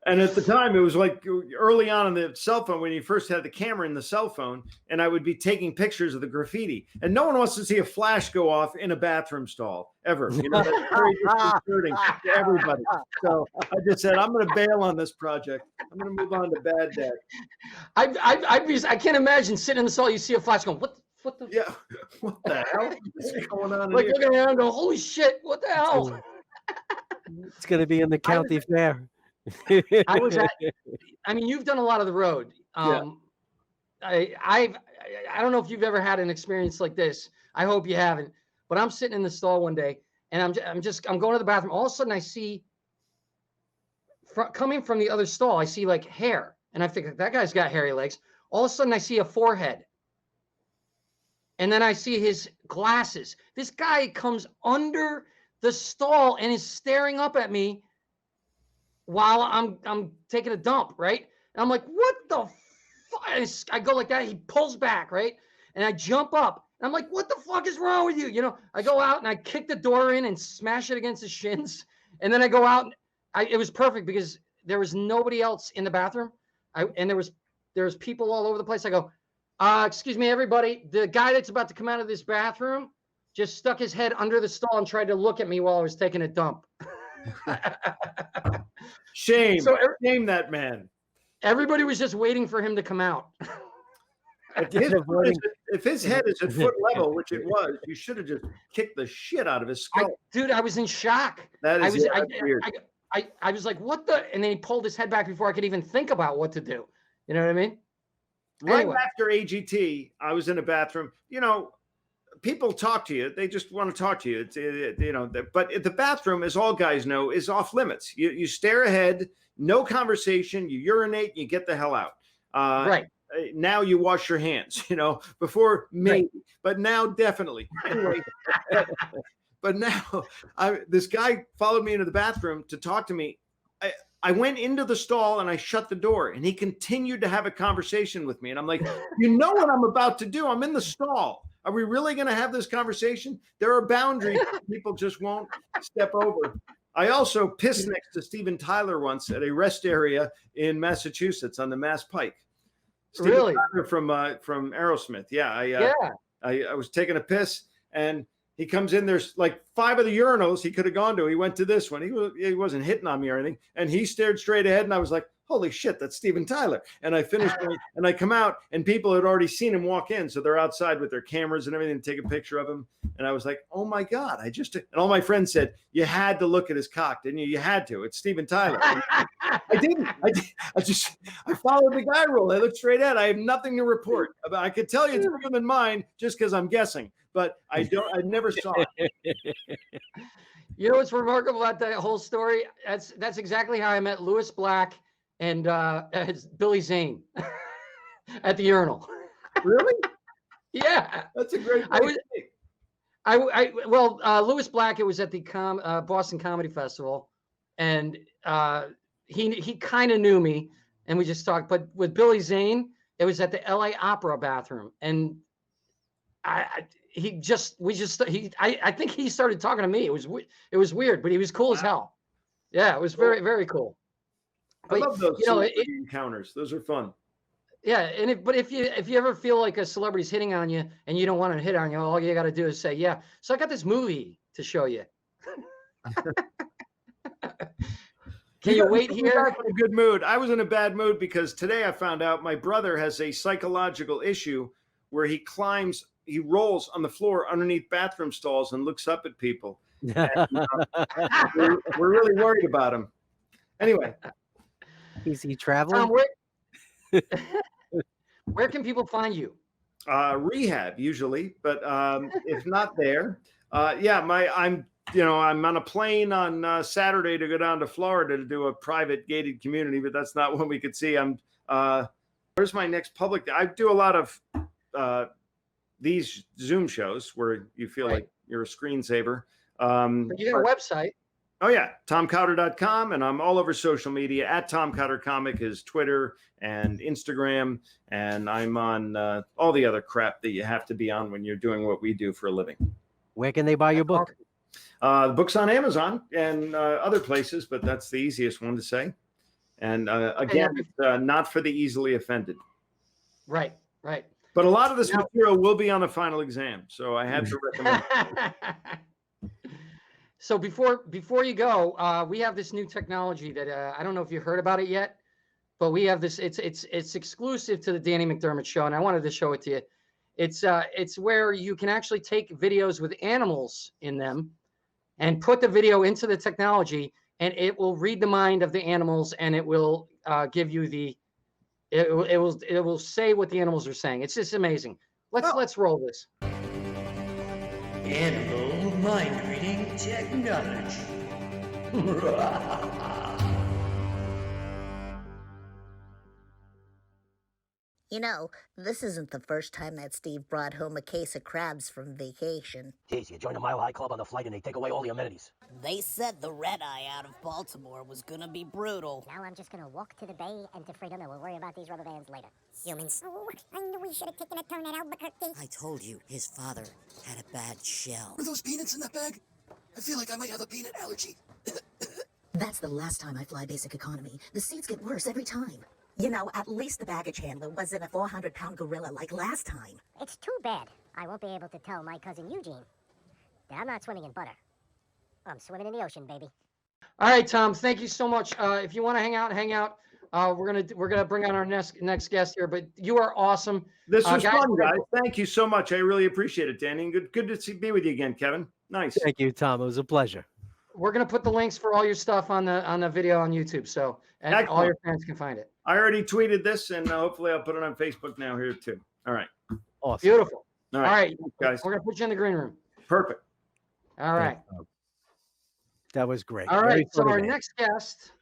And at the time, it was like early on the cell phone when you first had the camera in the cell phone, and I would be taking pictures of the graffiti. And no one wants to see a flash go off in a bathroom stall ever. You know, that's very disconcerting to everybody. So I just said, I'm going to bail on this project. I'm going to move on to Bad Dad. I can't imagine sitting in the stall, you see a flash going, what the? Yeah, what the hell is going on? Like looking around and go, holy shit, what the hell? It's going to be in the county fair. I mean, you've done a lot of the road. I don't know if you've ever had an experience like this. I hope you haven't. But I'm sitting in the stall one day, and I'm going to the bathroom. All of a sudden, I see coming from the other stall, I see like hair, and I think that guy's got hairy legs. All of a sudden, I see a forehead, and then I see his glasses. This guy comes under the stall and is staring up at me while I'm taking a dump, right? And I'm like, what the fuck? I go like that. He pulls back, right? And I jump up. And I'm like, what the fuck is wrong with you? You know, I go out and I kick the door in and smash it against his shins. And then I go out. It was perfect because there was nobody else in the bathroom. And there was people all over the place. I go, Excuse me, everybody. The guy that's about to come out of this bathroom just stuck his head under the stall and tried to look at me while I was taking a dump. Shame. So Shame that man. Everybody was just waiting for him to come out. If his head is at foot level, which it was, you should have just kicked the shit out of his skull. Dude, I was in shock. That is weird. I was like, what the? And then he pulled his head back before I could even think about what to do. You know what I mean? Right Anyway. after AGT, I was in a bathroom. You know, people talk to you. They just want to talk to you. But the bathroom, as all guys know, is off limits. You stare ahead, no conversation. You urinate, you get the hell out. Right. Now you wash your hands. Before maybe, but now definitely. Anyway, but now this guy followed me into the bathroom to talk to me. I went into the stall and I shut the door, and he continued to have a conversation with me. And I'm like, you know what I'm about to do? I'm in the stall. Are we really going to have this conversation? There are boundaries people just won't step over. I also pissed next to Steven Tyler once at a rest area in Massachusetts on the Mass Pike. Really? Tyler from Aerosmith. Yeah. I was taking a piss, and he comes in. There's like 5 of the urinals he could have gone to. He went to this one. He wasn't hitting on me or anything. And he stared straight ahead, and I was like, holy shit, that's Steven Tyler. And I finished and I come out, and people had already seen him walk in. So they're outside with their cameras and everything to take a picture of him. And I was like, oh my God, and all my friends said, you had to look at his cock, didn't you? You had to. It's Steven Tyler. I didn't. I followed the guy rule. I looked straight ahead. I have nothing to report about. I could tell you it's bigger than mine just because I'm guessing, but I never saw it. You know what's remarkable about that whole story? That's exactly how I met Louis Black and Billy Zane at the urinal. Really? Yeah. That's a great Louis Black, it was at the Boston Comedy Festival, and he kind of knew me, and we just talked. But with Billy Zane, it was at the LA Opera bathroom, and I think he started talking to me. It was weird, but he was cool as hell. Yeah, it was very, very cool. But, I love those encounters. Those are fun. Yeah, but if you ever feel like a celebrity's hitting on you and you don't want to hit on you, all you got to do is say, yeah. So I got this movie to show you. Can you wait here? In a good mood. I was in a bad mood because today I found out my brother has a psychological issue where he rolls on the floor underneath bathroom stalls and looks up at people. And, we're really worried about him. Anyway. Is he traveling? Tom, where can people find you? Rehab usually, but if not there, I'm on a plane on Saturday to go down to Florida to do a private gated community, but that's not when we could see. Where's my next public? I do a lot of these Zoom shows where you feel like you're a screensaver. But you got a website. Oh, yeah, TomCotter.com, and I'm all over social media. At Tom Cotter Comic is Twitter and Instagram, and I'm on all the other crap that you have to be on when you're doing what we do for a living. Where can they buy your book? The book's on Amazon and other places, but that's the easiest one to say. And again, it's not for the easily offended. Right. But a lot of this material will be on the final exam, so I have to recommend it. So before you go, we have this new technology that I don't know if you heard about it yet, but we have this. It's exclusive to the Danny McDermott Show, and I wanted to show it to you. It's where you can actually take videos with animals in them, and put the video into the technology, and it will read the mind of the animals, and it will give you it will say what the animals are saying. It's just amazing. Let's roll this. Animal mind reading technology. You know, this isn't the first time that Steve brought home a case of crabs from vacation. Jeez, you join a Mile High Club on the flight and they take away all the amenities. They said the red-eye out of Baltimore was gonna be brutal. Now I'm just gonna walk to the bay and to freedom, and we'll worry about these rubber bands later. Humans. Oh, I knew we should have taken a turn at Albuquerque. I told you, his father had a bad shell. Were those peanuts in that bag? I feel like I might have a peanut allergy. That's the last time I fly basic economy. The seats get worse every time. You know, at least the baggage handler wasn't a 400-pound gorilla like last time. It's too bad I won't be able to tell my cousin Eugene that I'm not swimming in butter. I'm swimming in the ocean, baby. All right, Tom. Thank you so much. If you want to hang out, hang out. We're gonna bring on our next guest here. But you are awesome. This was guys, fun, guys. Thank you so much. I really appreciate it, Danny. And good to be with you again, Kevin. Nice. Thank you, Tom. It was a pleasure. We're gonna put the links for all your stuff on the video on YouTube, so and Excellent. all your fans can find it. I already tweeted this, and hopefully I'll put it on Facebook now here too. All right. Awesome. Beautiful. All All right, guys. we're gonna put you in the green room. Perfect. All right. That was great. All Very right. So funny our man. next guest,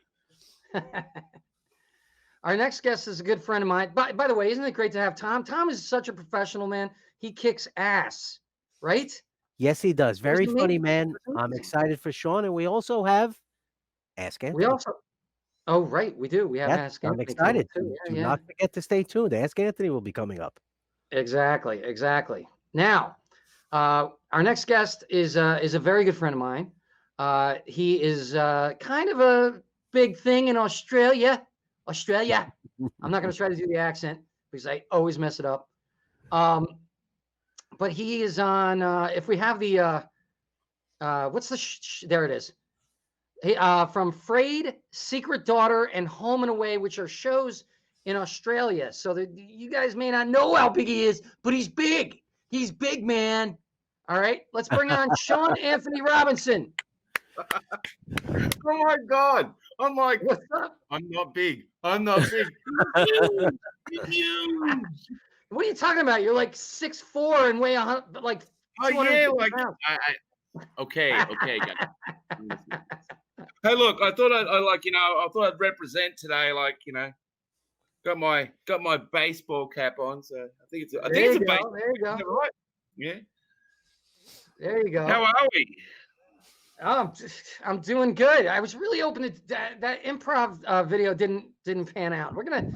our next guest is a good friend of mine. By the way, isn't it great to have Tom? Tom is such a professional, man. He kicks ass, right? Yes, he does. Very Isn't he? funny man. I'm excited for Shaun, and we also have Ask Anthony. We also, oh right, we do. We have Yep, Ask I'm Anthony excited. too. Do Yeah, not forget to stay tuned. Ask Anthony will be coming up. exactly. Now, our next guest is a very good friend of mine. He is kind of a big thing in Australia. I'm not going to try to do the accent because I always mess it up. But he is on. If we have the what's the there it is. He, from Frayed, Secret Daughter, and Home and Away, which are shows in Australia. So that you guys may not know how big he is, but he's big. He's big, man. All right, let's bring on Shaun Anthony Robinson. Oh my God. I'm like, What's up? I'm not big. I'm not big. Huge. What are you talking about? You're like 6'4" and weigh like. Oh yeah, 250 like pounds. okay, guys. Hey, look, I thought I like, I thought I'd represent today, like, got my baseball cap on, so I think it's a baseball. There you go. Right? Yeah. There you go. How are we? I'm doing good. I was really hoping that improv video didn't pan out. We're gonna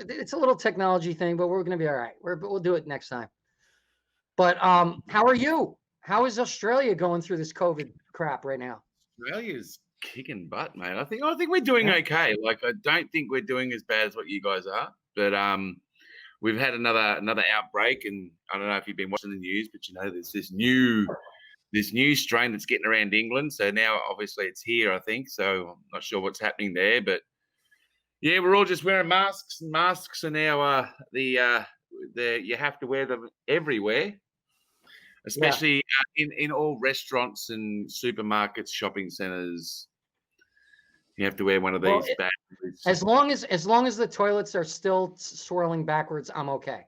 it's a little technology thing, but we're gonna be all right. We'll do it next time. But how are you? How is Australia going through this COVID crap right now? Australia's kicking butt, mate. I think we're doing okay. Like, I don't think we're doing as bad as what you guys are, but we've had another outbreak, and I don't know if you've been watching the news, but there's this new strain that's getting around England. So now obviously it's here, I think. So I'm not sure what's happening there, but yeah, we're all just wearing masks, and masks are now you have to wear them everywhere, especially in all restaurants and supermarkets, shopping centers. You have to wear one of these bags. As long as the toilets are still swirling backwards, I'm okay.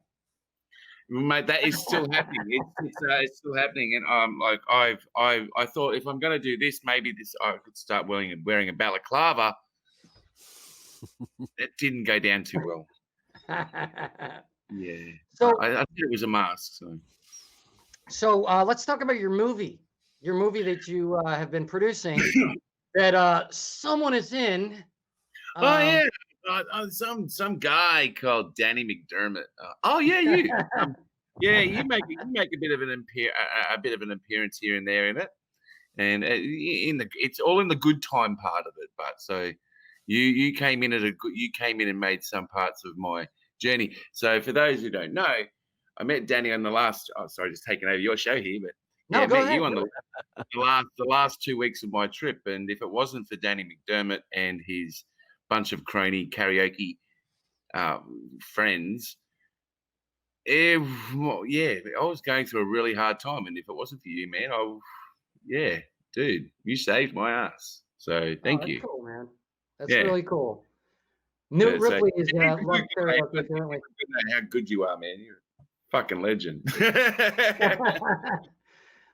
Mate, that is still happening. It's still happening, and like I thought, if I'm going to do this, maybe I could start wearing a balaclava. It didn't go down too well. Yeah. So I thought it was a mask. So let's talk about your movie that you have been producing that someone is in. Oh yeah, some guy called Danny McDermott. Oh yeah, you. Yeah, you make a bit of an appearance here and there in it, and it's all in the good time part of it. But so you came in and made some parts of my journey. So for those who don't know, I met Danny on the last. Oh, sorry, just taking over your show here, but No, go I met ahead. you on the last 2 weeks of my trip. And if it wasn't for Danny McDermott and his bunch of crony karaoke friends, I was going through a really hard time. And if it wasn't for you, man, dude, you saved my ass. So thank you. Cool, man. That's really cool. Newt Ripley is left there. How good you are, man. You're a fucking legend.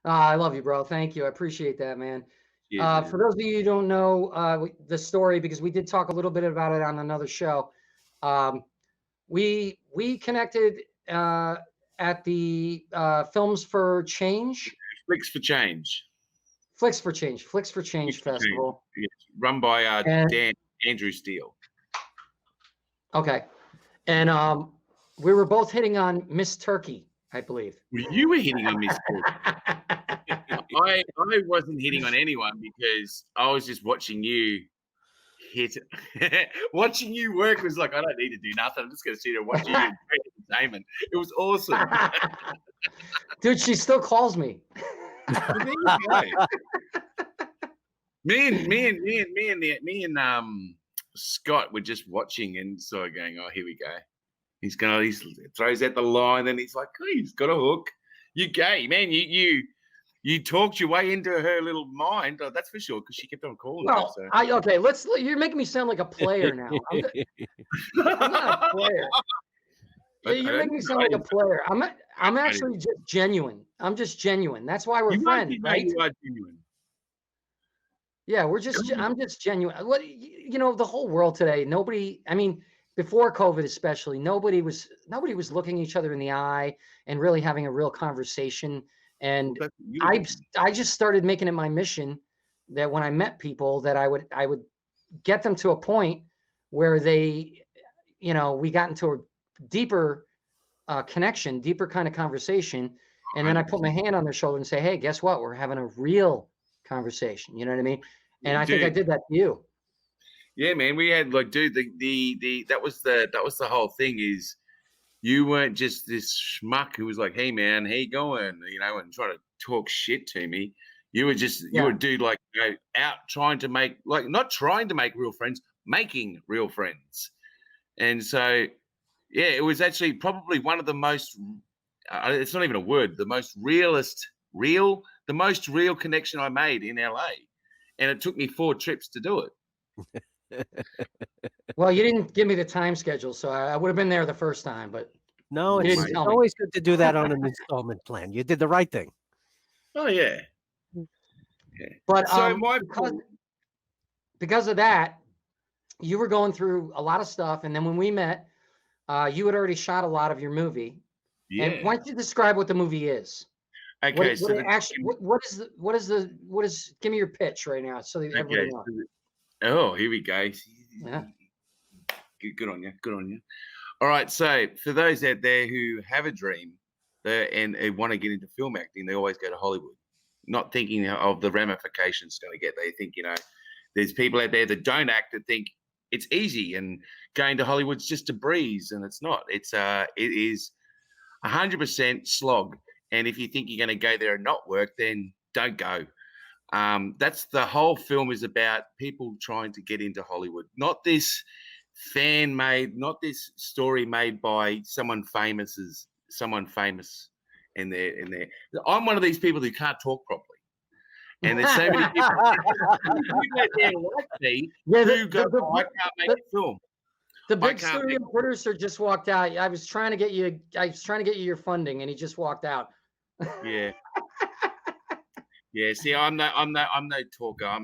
I love you, bro. Thank you. I appreciate that, man. Yeah, for those of you who don't know the story, because we did talk a little bit about it on another show, we connected at the Films for Change. Flicks for Change Festival. Yes, run by Andrew Steele. Okay. And we were both hitting on Miss Turkey, I believe. You were hitting on Miss Turkey. I wasn't hitting on anyone because I was just watching you hit. Watching you work was like, I don't need to do nothing. I'm just going to sit here and watch you do great entertainment. It was awesome. Dude, she still calls me. Me and Scott were just watching and sort of going, oh, here we go. He throws out the line, and he's like, oh, he's got a hook. You gay, man. You talked your way into her little mind. Oh, that's for sure, because she kept on calling. Well, her, so. You're making me sound like a player now. I'm not a player. You're making me sound like a player. I'm actually just genuine. I'm just genuine. That's why we're friends, right? You are genuine. Yeah, I'm just genuine. What the whole world today, before COVID especially, nobody was looking each other in the eye and really having a real conversation. And I just started making it my mission that when I met people that I would get them to a point where they, we got into a deeper connection, deeper kind of conversation. And then I put my hand on their shoulder and say, hey, guess what? We're having a real conversation. You know what I mean? And I think I did that to you. Yeah, man. We had that was the whole thing is you weren't just this schmuck who was like, hey man, how you going? And try to talk shit to me. You were just you were a dude out trying to make not trying to make real friends, making real friends. And so yeah, it was actually probably one of the most it's not even a word, the most real connection I made in LA. And it took me 4 trips to do it. Well, you didn't give me the time schedule, so I would have been there the first time, but no, it's always good to do that on an installment plan. You did the right thing. Oh yeah. But so because of that, you were going through a lot of stuff, and then when we met, you had already shot a lot of your movie. Yeah. And why don't you describe what the movie is? Okay, give me your pitch right now so that everybody knows. Oh, here we go. Yeah. Good on you. All right, so for those out there who have a dream and they want to get into film acting, they always go to Hollywood, not thinking of the ramifications it's going to get. They think, there's people out there that don't act that think it's easy and going to Hollywood's just a breeze, and it's not. It is 100% slog. And if you think you're going to go there and not work, then don't go. That's the whole film is about people trying to get into Hollywood, not this not this story made by someone famous in there. I'm one of these people who can't talk properly. And there's so many people out there like me who go, I can't make a film. The big studio producer just walked out. I was trying to get you your funding, and he just walked out. Yeah. Yeah. See, I'm no talker. I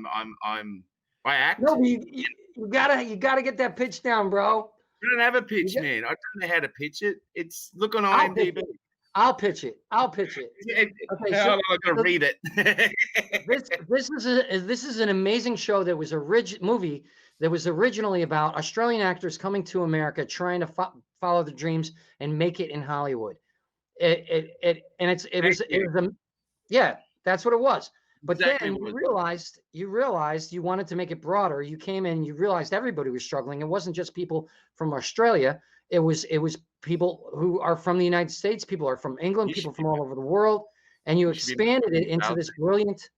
act. No, you gotta get that pitch down, bro. I don't have a pitch, man. I don't know how to pitch it. It's look on IMDb. I'll pitch it. Okay, so I gotta read it. This is an amazing show that was movie that was originally about Australian actors coming to America, trying to follow their dreams and make it in Hollywood. That's what it was. But exactly then you realized you wanted to make it broader. You came in, you realized everybody was struggling. It wasn't just people from Australia. It was people who are from the United States, people are from England, people from all over the world. And you expanded it into this brilliant,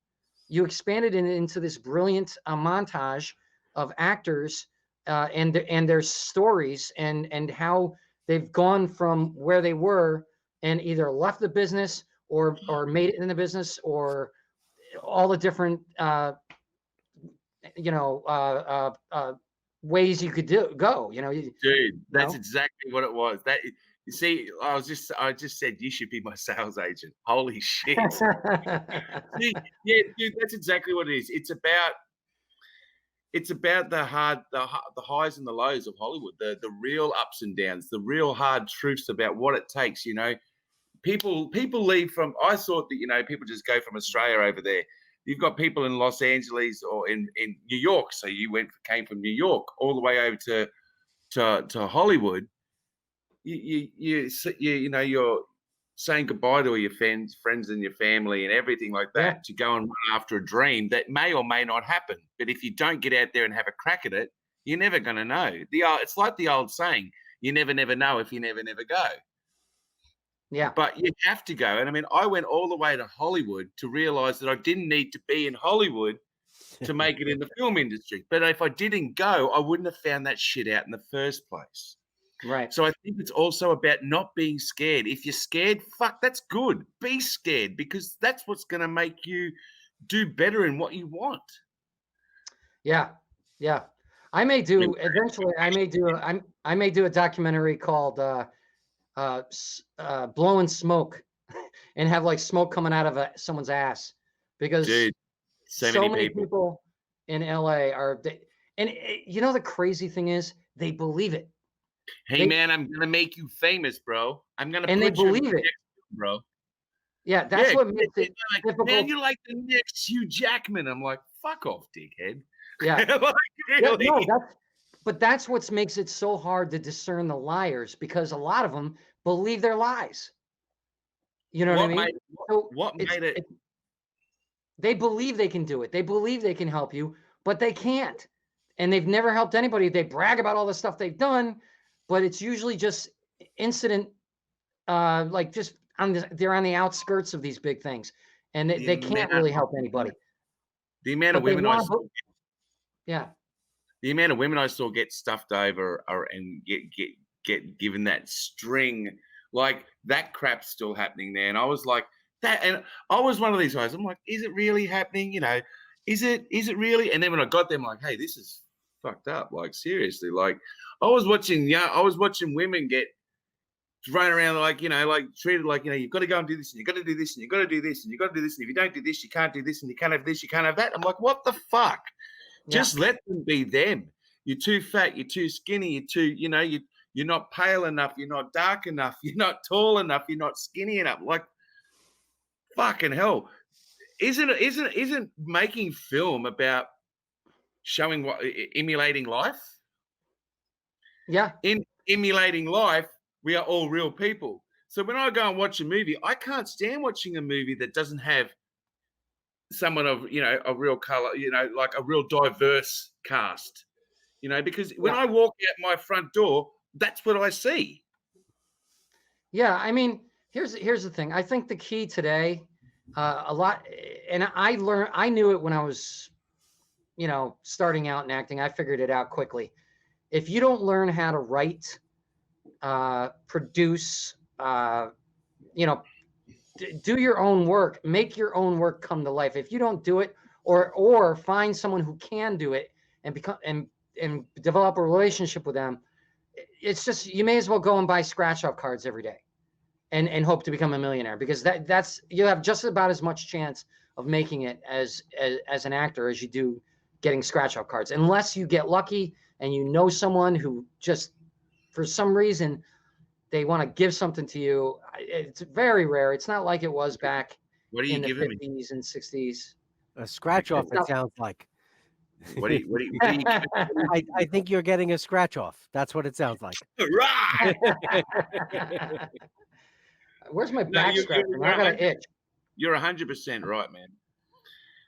montage of actors and their stories and how they've gone from where they were and either left the business or made it in the business, or all the different ways you could go. Dude, that's exactly what it was. That you see, I just said you should be my sales agent. Holy shit! See, yeah, dude, that's exactly what it is. It's about the highs and the lows of Hollywood, the real ups and downs, the real hard truths about what it takes. People leave from. I thought that people just go from Australia over there. You've got people in Los Angeles or in New York, so you came from New York all the way over to Hollywood. You're saying goodbye to all your friends and your family and everything like that to go and run after a dream that may or may not happen. But if you don't get out there and have a crack at it, You're never going to know. It's like the old saying, you never know if you never go. Yeah. But you have to go. And I mean, I went all the way to Hollywood to realize that I didn't need to be in Hollywood to make it in the film industry. But if I didn't go, I wouldn't have found that shit out in the first place. Right. So I think it's also about not being scared. If you're scared, fuck, that's good. Be scared, because that's what's going to make you do better in what you want. Yeah. Yeah. I may do eventually. I may do a documentary called Blowing Smoke, and have like smoke coming out of someone's ass, because Dude, so many people in LA are, and you know the crazy thing is they believe it. Hey man, I'm gonna make you famous, bro. I'm gonna and put they believe it, bro. Yeah, that's what makes it like, difficult. Man, you're like the next Hugh Jackman. I'm like, fuck off, dickhead. Yeah, like, really? yeah, no, that's what makes it so hard to discern the liars, because a lot of them believe their lies. You know what I mean? What made it? They believe they can do it. They believe they can help you, but they can't. And they've never helped anybody. They brag about all the stuff they've done, but it's usually just incident, like just they're on the outskirts of these big things, and they can't really help anybody. The amount of women I saw, the amount of women I saw get stuffed over and get given that string, like that crap's still happening there. And I was like, that, and I was one of these guys. I'm like, is it really happening? You know, is it really? And then when I got them, like, hey, this is fucked up. Like, seriously, like I was watching women get thrown around, like, you know, like treated like, you know, you've got to go and do this, and you've got to do this, and you've got to do this, and you've got to do this, and if you don't do this, you can't do this, and you can't have this, you can't have that. I'm like, what the fuck? Just let them be them. You're too fat, you're too skinny, you're too, you know, you're not pale enough, you're not dark enough, you're not tall enough, you're not skinny enough. Like, fucking hell. Isn't making film about showing what, emulating life? Yeah. In emulating life, we are all real people. So when I go and watch a movie, I can't stand watching a movie that doesn't have someone of, you know, a real color, you know, like a real diverse cast, you know, because when I walk out my front door, that's what I see. Yeah. I mean, here's the thing. I think the key today, a lot, and I knew it when I was, you know, starting out in acting. I figured it out quickly. If you don't learn how to write, produce, you know, do your own work, make your own work come to life. If you don't do it, or find someone who can do it and become and develop a relationship with them, it's just, you may as well go and buy scratch-off cards every day and hope to become a millionaire, because that's you have just about as much chance of making it as an actor as you do getting scratch-off cards, unless you get lucky and you know someone who just for some reason they want to give something to you. It's very rare. It's not like it was back in the 50s and 60s. A scratch off, it sounds like. What do you I think you're getting a scratch off. That's what it sounds like. Right. Where's my back scratcher? I got an itch. You're 100% right, man.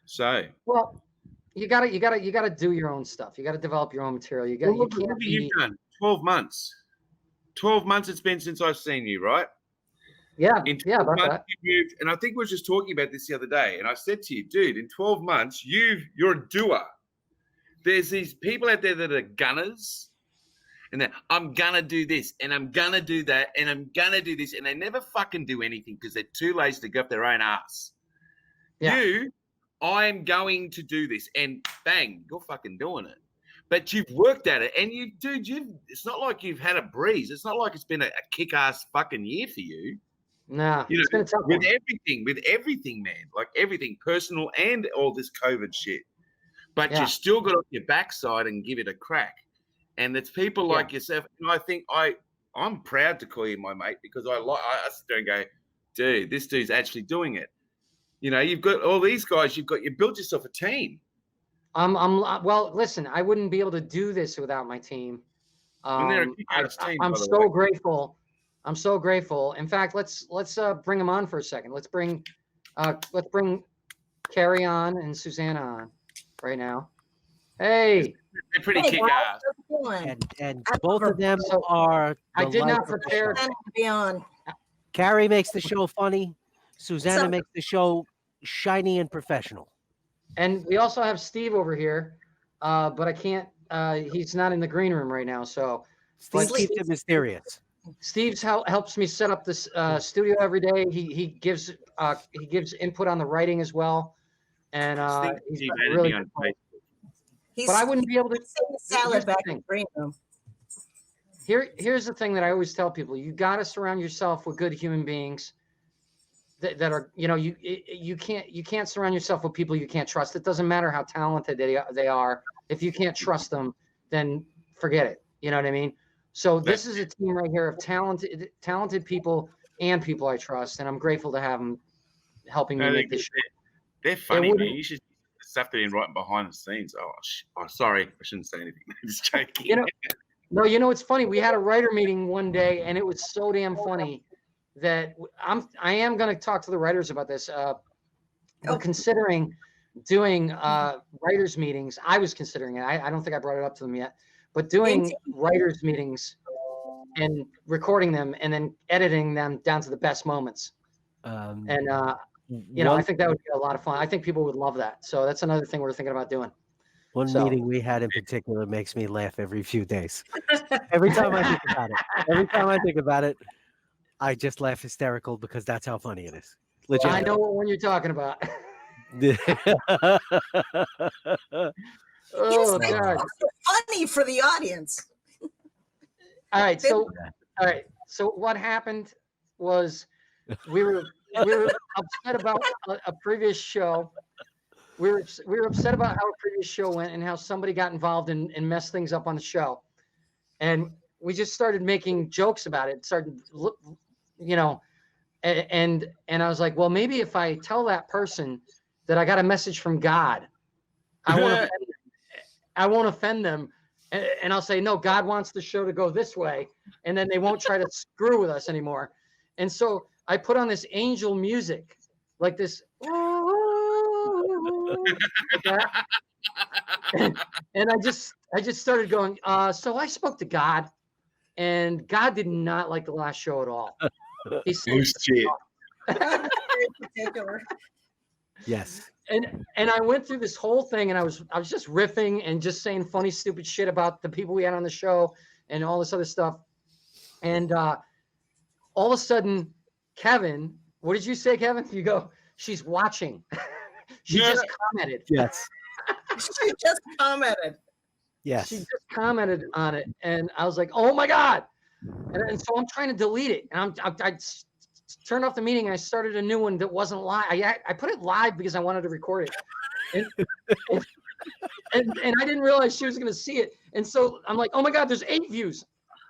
So, well, you gotta do your own stuff. You gotta develop your own material. You've done 12 months. 12 months it's been since I've seen you, right? Yeah, about that. Moved, and I think we were just talking about this the other day, and I said to you, dude, in 12 months, you're a doer. There's these people out there that are gunners, and they're, I'm gonna do this, and I'm gonna do that, and I'm gonna do this, and they never fucking do anything because they're too lazy to go up their own ass. Yeah. I'm going to do this, and bang, you're fucking doing it. But you've worked at it, and it's not like you've had a breeze. It's not like it's been a kick-ass fucking year for you. Nah, you know, it's been a tough with everything, man, like everything, personal and all this COVID shit. But you still got off your backside and give it a crack. And it's people like yourself. And I think I'm proud to call you my mate, because I sit there and go, dude, this dude's actually doing it. You know, you've got all these guys. You built yourself a team. Well, listen, I wouldn't be able to do this without my team. I'm so grateful. I'm so grateful. In fact, let's bring them on for a second. Let's bring Carrie on and Susanna on right now. Hey, They're pretty Hey, kick guys, ass. how's it going? And I both love of them So, are. I the did life not of the prepare. show. Glad to be on. Carrie makes the show funny. Susanna So- makes the show shiny and professional. And we also have Steve over here, but I can't. He's not in the green room right now. So Steve but keeps it mysterious. Steve's helps me set up this studio every day. He gives input on the writing as well, and he's Steve been added really me on good. Facebook. But I wouldn't be able to. Save the salad Here's the back in thing. the green room. Here's the thing that I always tell people: you got to surround yourself with good human beings that are, you can't surround yourself with people you can't trust. It doesn't matter how talented they are. If you can't trust them, then forget it. You know what I mean? So this is a team right here of talented people and people I trust, and I'm grateful to have them helping me No, make this show. they're funny, man. wouldn't- You should see the stuff they're in right behind the scenes. Oh, sorry, I shouldn't say anything. Just joking. No, it's funny. We had a writer meeting one day, and it was so damn funny that I am going to talk to the writers about this. We're considering doing writers meetings. I was considering it. I don't think I brought it up to them yet, but doing writers meetings and recording them and then editing them down to the best moments. I think that would be a lot of fun. I think people would love that. So that's another thing we're thinking about doing. One meeting we had in particular makes me laugh every few days. Every time I think about it, I just laugh hysterical because that's how funny it is. Legit. I know what one you're talking about. Oh, God. Funny for the audience. All right. So what happened was we were upset about a previous show. We were upset about how a previous show went and how somebody got involved and messed things up on the show. And we just started making jokes about it. And I was like, well, maybe if I tell that person that I got a message from God, I won't offend them. And I'll say, no, God wants the show to go this way. And then they won't try to screw with us anymore. And so I put on this angel music, like this. And I just started going, so I spoke to God, and God did not like the last show at all. He said, Yes. And I went through this whole thing, and I was just riffing and just saying funny, stupid shit about the people we had on the show and all this other stuff. And all of a sudden, Kevin, what did you say, Kevin? You go, she's watching. She just commented. Yes. She just commented. Yes. She just commented on it, and I was like, "Oh my God!" And so I'm trying to delete it, and I turned off the meeting, and I started a new one that wasn't live. I put it live because I wanted to record it, and I didn't realize she was going to see it, and so I'm like, "Oh my God, there's 8 views,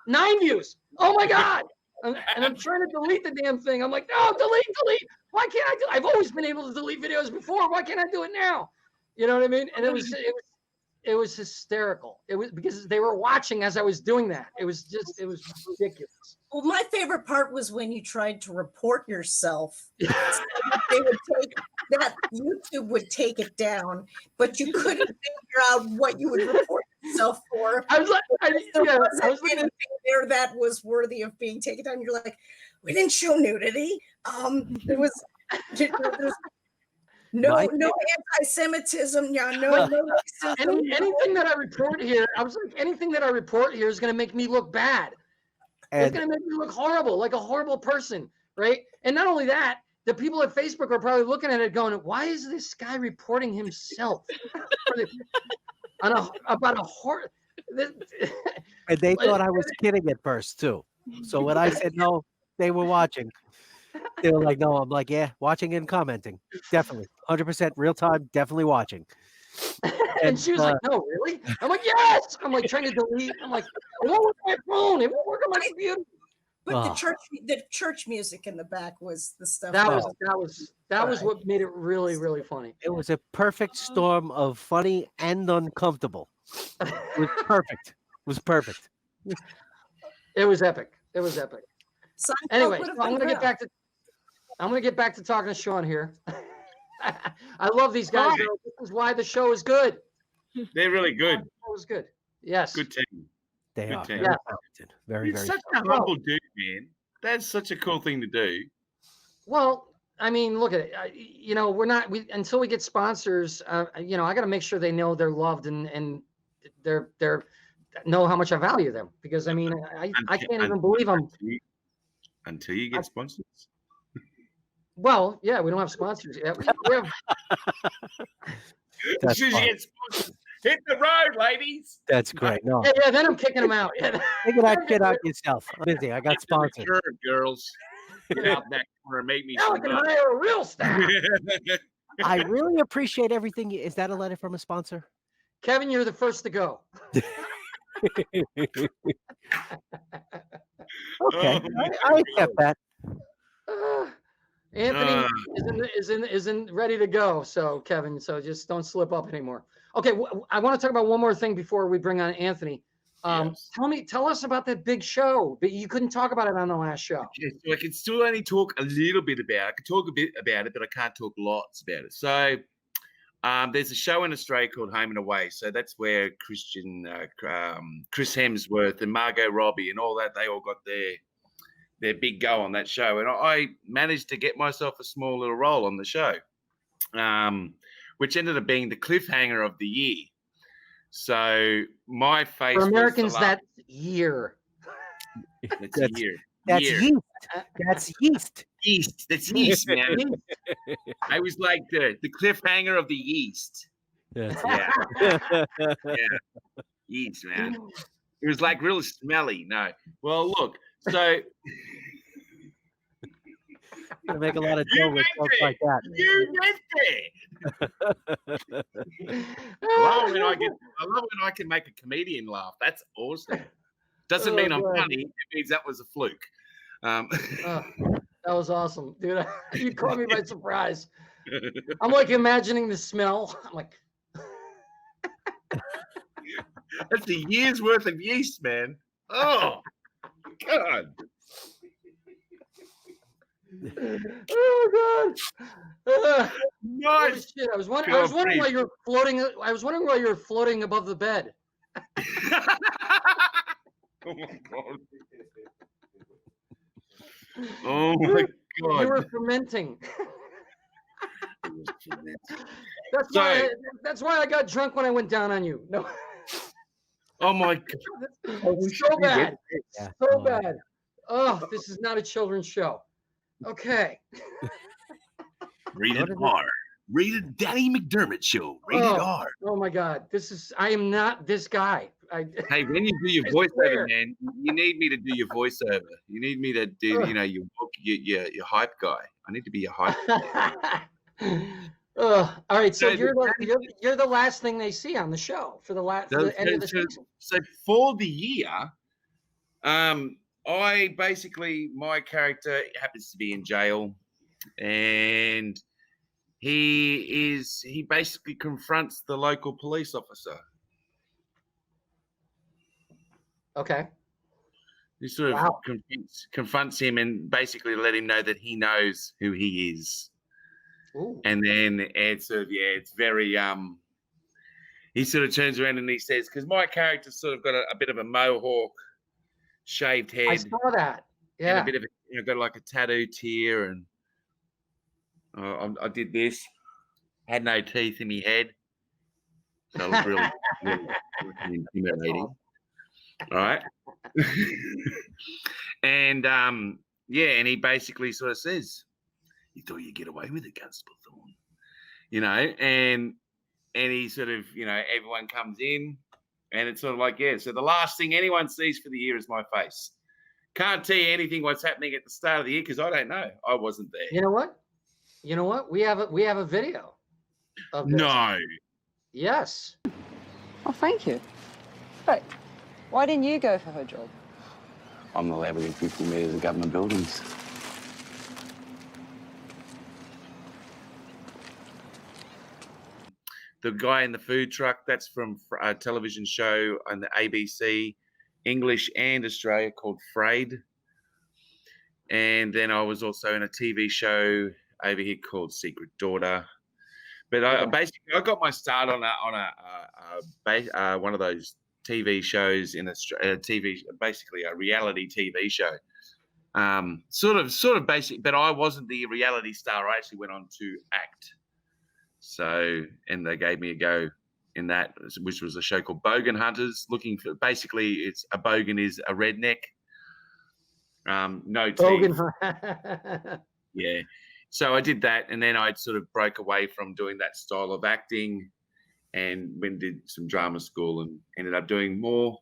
9 views. Oh my God!" And I'm trying to delete the damn thing. I'm like, "No, delete! Why can't I do? I've always been able to delete videos before. Why can't I do it now?" You know what I mean? And it was hysterical. It was because they were watching as I was doing that. It was ridiculous. Well, my favorite part was when you tried to report yourself. So they would take that YouTube would take it down, but you couldn't figure out what you would report yourself for. I was like, there wasn't anything there that was worthy of being taken down. You're like, we didn't show nudity. There was no anti-Semitism. Yeah, no racism. Anything that I report here, I was like, anything that I report here is going to make me look bad. It's going to make me look horrible, like a horrible person, right? And not only that, the people at Facebook are probably looking at it going, why is this guy reporting himself about a horror? And they thought I was kidding at first, too. So when I said no, they were watching. They were like, no. I'm like, yeah, watching and commenting. Definitely. 100% real time, definitely watching. And she was like, no, really? I'm like, yes. I'm like trying to delete. I'm like, it won't work on my phone. It won't work on my computer. But the church music in the back was the stuff. That was what made it really, really funny. It was a perfect storm of funny and uncomfortable. It was perfect. It was perfect. It was epic. It was epic. Anyway, so I'm gonna get back to talking to Shaun here. I love these guys. This is why the show is good. They're really good. That was good. Yes. Good team. They Good are team. very talented. Very, He's very such talented. a humble dude, man. That's such a cool thing to do. Well, I mean, look at it. You know, until we get sponsors. You know, I got to make sure they know they're loved and they're know how much I value them, because I mean, I can't even believe I'm. Until you get sponsors. Well, yeah, we don't have sponsors yet. We have. As soon as you get sponsors, hit the road, ladies. That's great. No, Yeah, then I'm kicking them out. Yeah. figure that shit out yourself. I'm busy. I got sponsors. Curve, girls. Get out that corner, make me Now I some can money. hire a real star. I really appreciate everything. Is that a letter from a sponsor? Kevin, you're the first to go. Okay, I accept that. Anthony isn't ready to go. So Kevin, so just don't slip up anymore. Okay, I want to talk about one more thing before we bring on Anthony. Yes. Tell us about that big show, but you couldn't talk about it on the last show. So I can still only talk a little bit about it. I can talk a bit about it, but I can't talk lots about it. So there's a show in Australia called Home and Away. So that's where Chris Hemsworth and Margot Robbie and all that, they all got their big go on that show. And I managed to get myself a small little role on the show, which ended up being the cliffhanger of the year. So my face For was Americans, the that's year. That's a year. That's Year. yeast. That's yeast. Yeast. That's yeast, man. I was like the cliffhanger of the yeast. That's Yeah. Yeast, man. It was like really smelly. No. Well, look. So gonna make a lot of You dough with went folks like that. you went there. I love when I can make a comedian laugh. That's awesome. Doesn't mean I'm God. funny. It means that was a fluke. Oh, that was awesome, dude. You caught me by surprise. I'm like imagining the smell. I'm like, That's a year's worth of yeast, man. Oh, God. oh God. Holy Nice. shit. I was wondering why you're floating. I was wondering why you're floating above the bed. Oh, my God. Oh, my God. You were fermenting. That's So- why. That's why I got drunk when I went down on you. No. Oh, my God. So bad. Yeah. So bad. Oh, this is not a children's show. Okay. Rated R. Rated Danny McDermott show. Rated R. Oh my God. I am not this guy. Hey, when you do your I voiceover, swear. man, you need me to do your voiceover. You need me to do, your hype guy. I need to be your hype guy. All right. So So you're the last thing they see on the show for the end of the season. So for the year, I basically, my character happens to be in jail, and he basically confronts the local police officer. Okay. He sort of Wow. confronts him and basically let him know that he knows who he is. Ooh. And then it's very he sort of turns around and he says, because my character's sort of got a bit of a mohawk, shaved head, I saw that. and Yeah. a bit of got like a tattooed here, and I did this, had no teeth in my head, so it was really, really intimidating. All right. And and he basically sort of says, "You thought you'd get away with it, Constable Thorne," and he sort of, everyone comes in, and it's sort of like, so the last thing anyone sees for the year is my face. Can't tell you anything what's happening at the start of the year because I don't know. I wasn't there. You know what? We have a video of this. No. Yes. Oh, thank you. But why didn't you go for her job? I'm not allowed within 50 metres of government buildings. The guy in the food truck, that's from a television show on the ABC, English and Australia, called Frayed. And then I was also in a TV show over here called Secret Daughter. But I basically I got my start on one of those TV shows in a basically a reality TV show. Sort of basic, but I wasn't the reality star. I actually went on to act. So, and they gave me a go in that, which was a show called Bogan Hunters. Looking for basically, it's a bogan is a redneck. No teeth. Yeah. So I did that, and then I sort of broke away from doing that style of acting, and did some drama school, and ended up doing more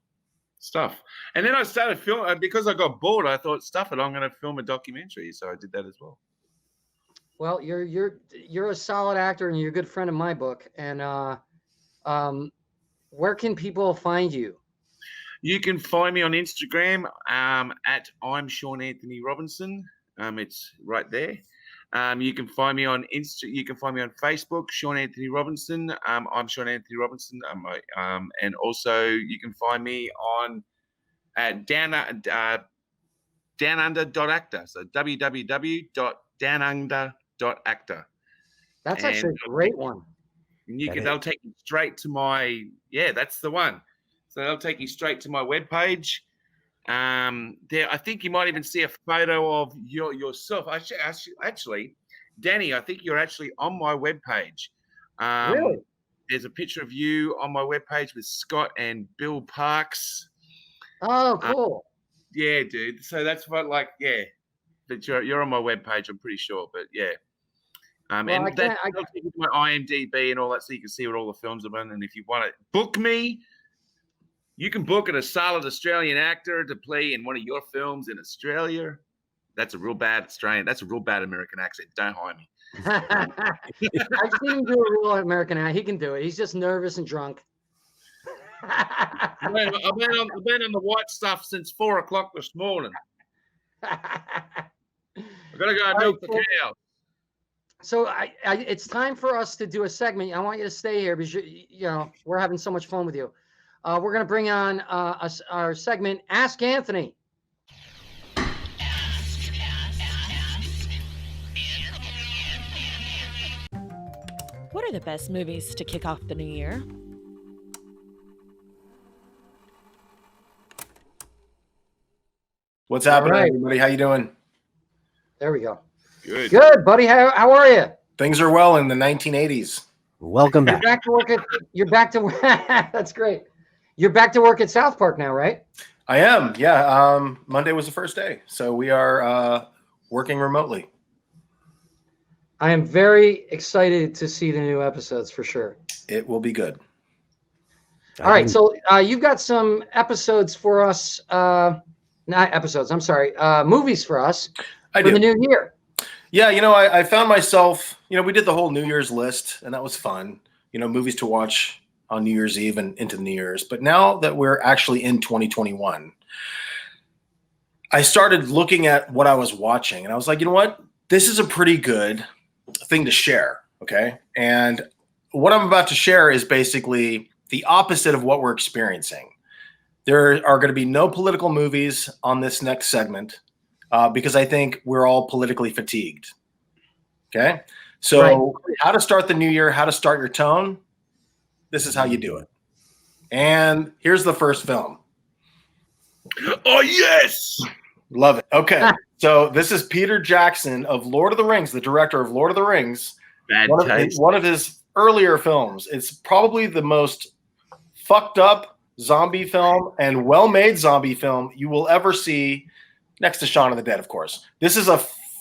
stuff. And then I started filming because I got bored. I thought, stuff it, I'm going to film a documentary. So I did that as well. Well, you're a solid actor, and you're a good friend in my book. And where can people find you? You can find me on Instagram at I'm Shaun Anthony Robinson. It's right there. You can find me on You can find me on Facebook, Shaun Anthony Robinson. I'm Shaun Anthony Robinson. And also you can find me on downunder.actor. So www.downunder.actor. That's actually a great one. And they'll take you straight to my that's the one. So they'll take you straight to my webpage. There, I think you might even see a photo of yourself. Actually, Danny, I think you're actually on my webpage. Really? There's a picture of you on my webpage with Scott and Bill Parks. Oh, cool. Yeah, dude. So that's what, but you're on my webpage, I'm pretty sure. But yeah. And they'll take you to my IMDb and all that, so you can see what all the films are on. And if you want to book me, you can book a solid Australian actor to play in one of your films in Australia. That's a real bad Australian. That's a real bad American accent. Don't hire me. I've seen him do a real American accent. He can do it. He's just nervous and drunk. I've been on the white stuff since 4 o'clock this morning. I've got to go milk the cow. So it's time for us to do a segment. I want you to stay here because we're having so much fun with you. We're going to bring on our segment, Ask Anthony. What are the best movies to kick off the new year? What's happening, everybody? How you doing? There we go. Good. Good, buddy. How are you? Things are well in the 1980s. Welcome back. You're back to work that's great. You're back to work at South Park now, right? I am, yeah. Monday was the first day, so we are working remotely. I am very excited to see the new episodes for sure. It will be good. All right, so you've got some episodes for us, not episodes, I'm sorry, movies for us for the new year. Yeah, I found myself, we did the whole New Year's list, and that was fun. Movies to watch on New Year's Eve and into New Year's. But now that we're actually in 2021, I started looking at what I was watching, and I was like, you know what? This is a pretty good thing to share, okay? And what I'm about to share is basically the opposite of what we're experiencing. There are going to be no political movies on this next segment because I think we're all politically fatigued, okay? So how to start the new year, how to start your tone, this is how you do it. And here's the first film. Oh, yes! Love it. Okay. So this is Peter Jackson of Lord of the Rings, the director of Lord of the Rings. One of his earlier films. It's probably the most fucked up zombie film and well-made zombie film you will ever see, next to Shaun of the Dead, of course. This is a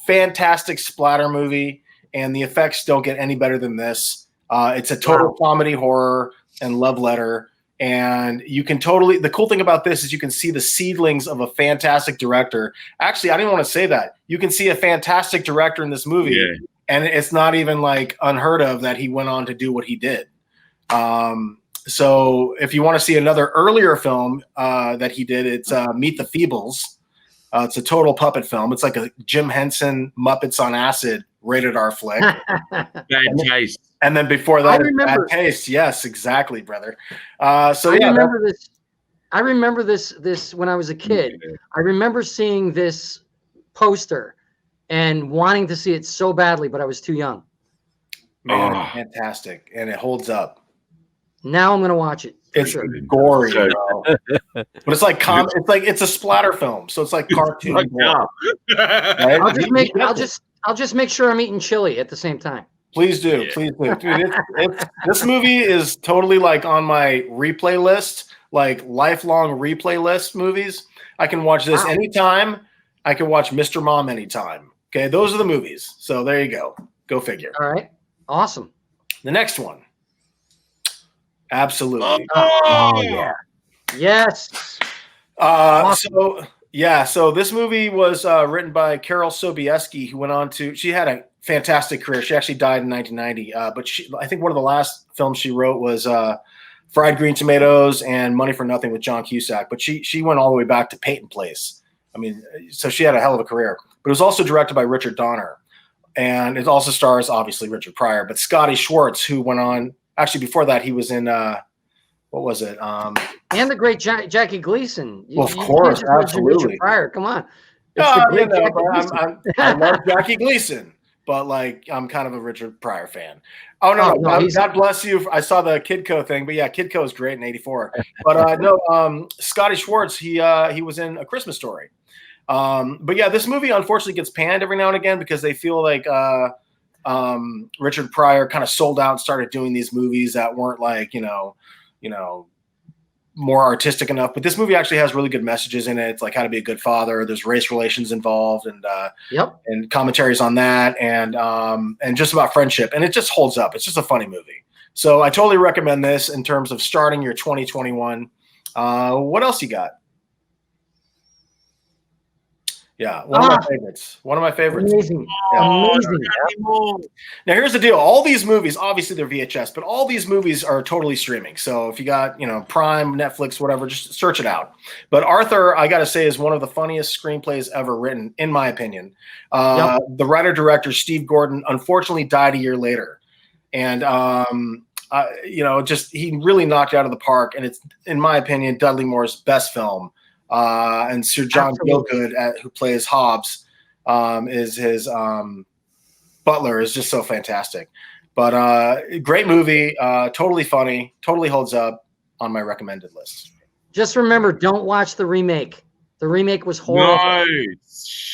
fantastic splatter movie, and the effects don't get any better than this. It's a total comedy, horror, and love letter. And you can totally, the cool thing about this is you can see the seedlings of a fantastic director. Actually, I didn't want to say that. You can see a fantastic director in this movie, and it's not even like unheard of that he went on to do what he did. So if you want to see another earlier film that he did, it's Meet the Feebles. It's a total puppet film. It's like a Jim Henson Muppets on Acid rated R flick. Bad taste. And then before that, Bad Taste. Yes, exactly, brother. I remember this when I was a kid. I remember seeing this poster and wanting to see it so badly, but I was too young. Man, Oh. fantastic, and it holds up. Now I'm gonna watch it. For It's sure. gory, bro. But it's like it's a splatter film, so it's like cartoon. Like, gore, right? I'll just make sure I'm eating chili at the same time. Please do, please do, dude. This movie is totally like on my replay list, like lifelong replay list movies. I can watch this anytime. I can watch Mr. Mom anytime. Okay, those are the movies. So there you go. Go figure. All right, awesome. The next one. Absolutely. Oh yeah. Yes. So this movie was written by Carol Sobieski, who went on to. She had a fantastic career. She actually died in 1990. But I think one of the last films she wrote was Fried Green Tomatoes and Money for Nothing with John Cusack. But she went all the way back to Peyton Place. I mean, so she had a hell of a career. But it was also directed by Richard Donner, and it also stars obviously Richard Pryor, but Scotty Schwartz, who went on. Actually, before that, he was in what was it? And the great Jackie Gleason. Well, of course, absolutely. Richard Pryor, come on. I love Jackie Gleason, but like I'm kind of a Richard Pryor fan. Oh no, God bless you. I saw the Kidco thing, but yeah, Kidco is great in '84. But Scotty Schwartz, he was in A Christmas Story. But yeah, this movie unfortunately gets panned every now and again because they feel like Richard Pryor kind of sold out and started doing these movies that weren't like, you know, more artistic enough. But this movie actually has really good messages in it. It's like how to be a good father. There's race relations involved and and commentaries on that and just about friendship. And it just holds up. It's just a funny movie. So I totally recommend this in terms of starting your 2021. What else you got? Yeah, one of my favorites. One of my favorites. Amazing. Amazing. Now, here's the deal. All these movies, obviously they're VHS, but all these movies are totally streaming. So if you got, Prime, Netflix, whatever, just search it out. But Arthur, I got to say, is one of the funniest screenplays ever written, in my opinion. The writer-director, Steve Gordon, unfortunately died a year later. And, he really knocked it out of the park. And it's, in my opinion, Dudley Moore's best film. And Sir John Gielgud, who plays Hobbs, is his butler, is just so fantastic. But great movie, totally funny, totally holds up on my recommended list. Just remember, don't watch the remake. The remake was horrible.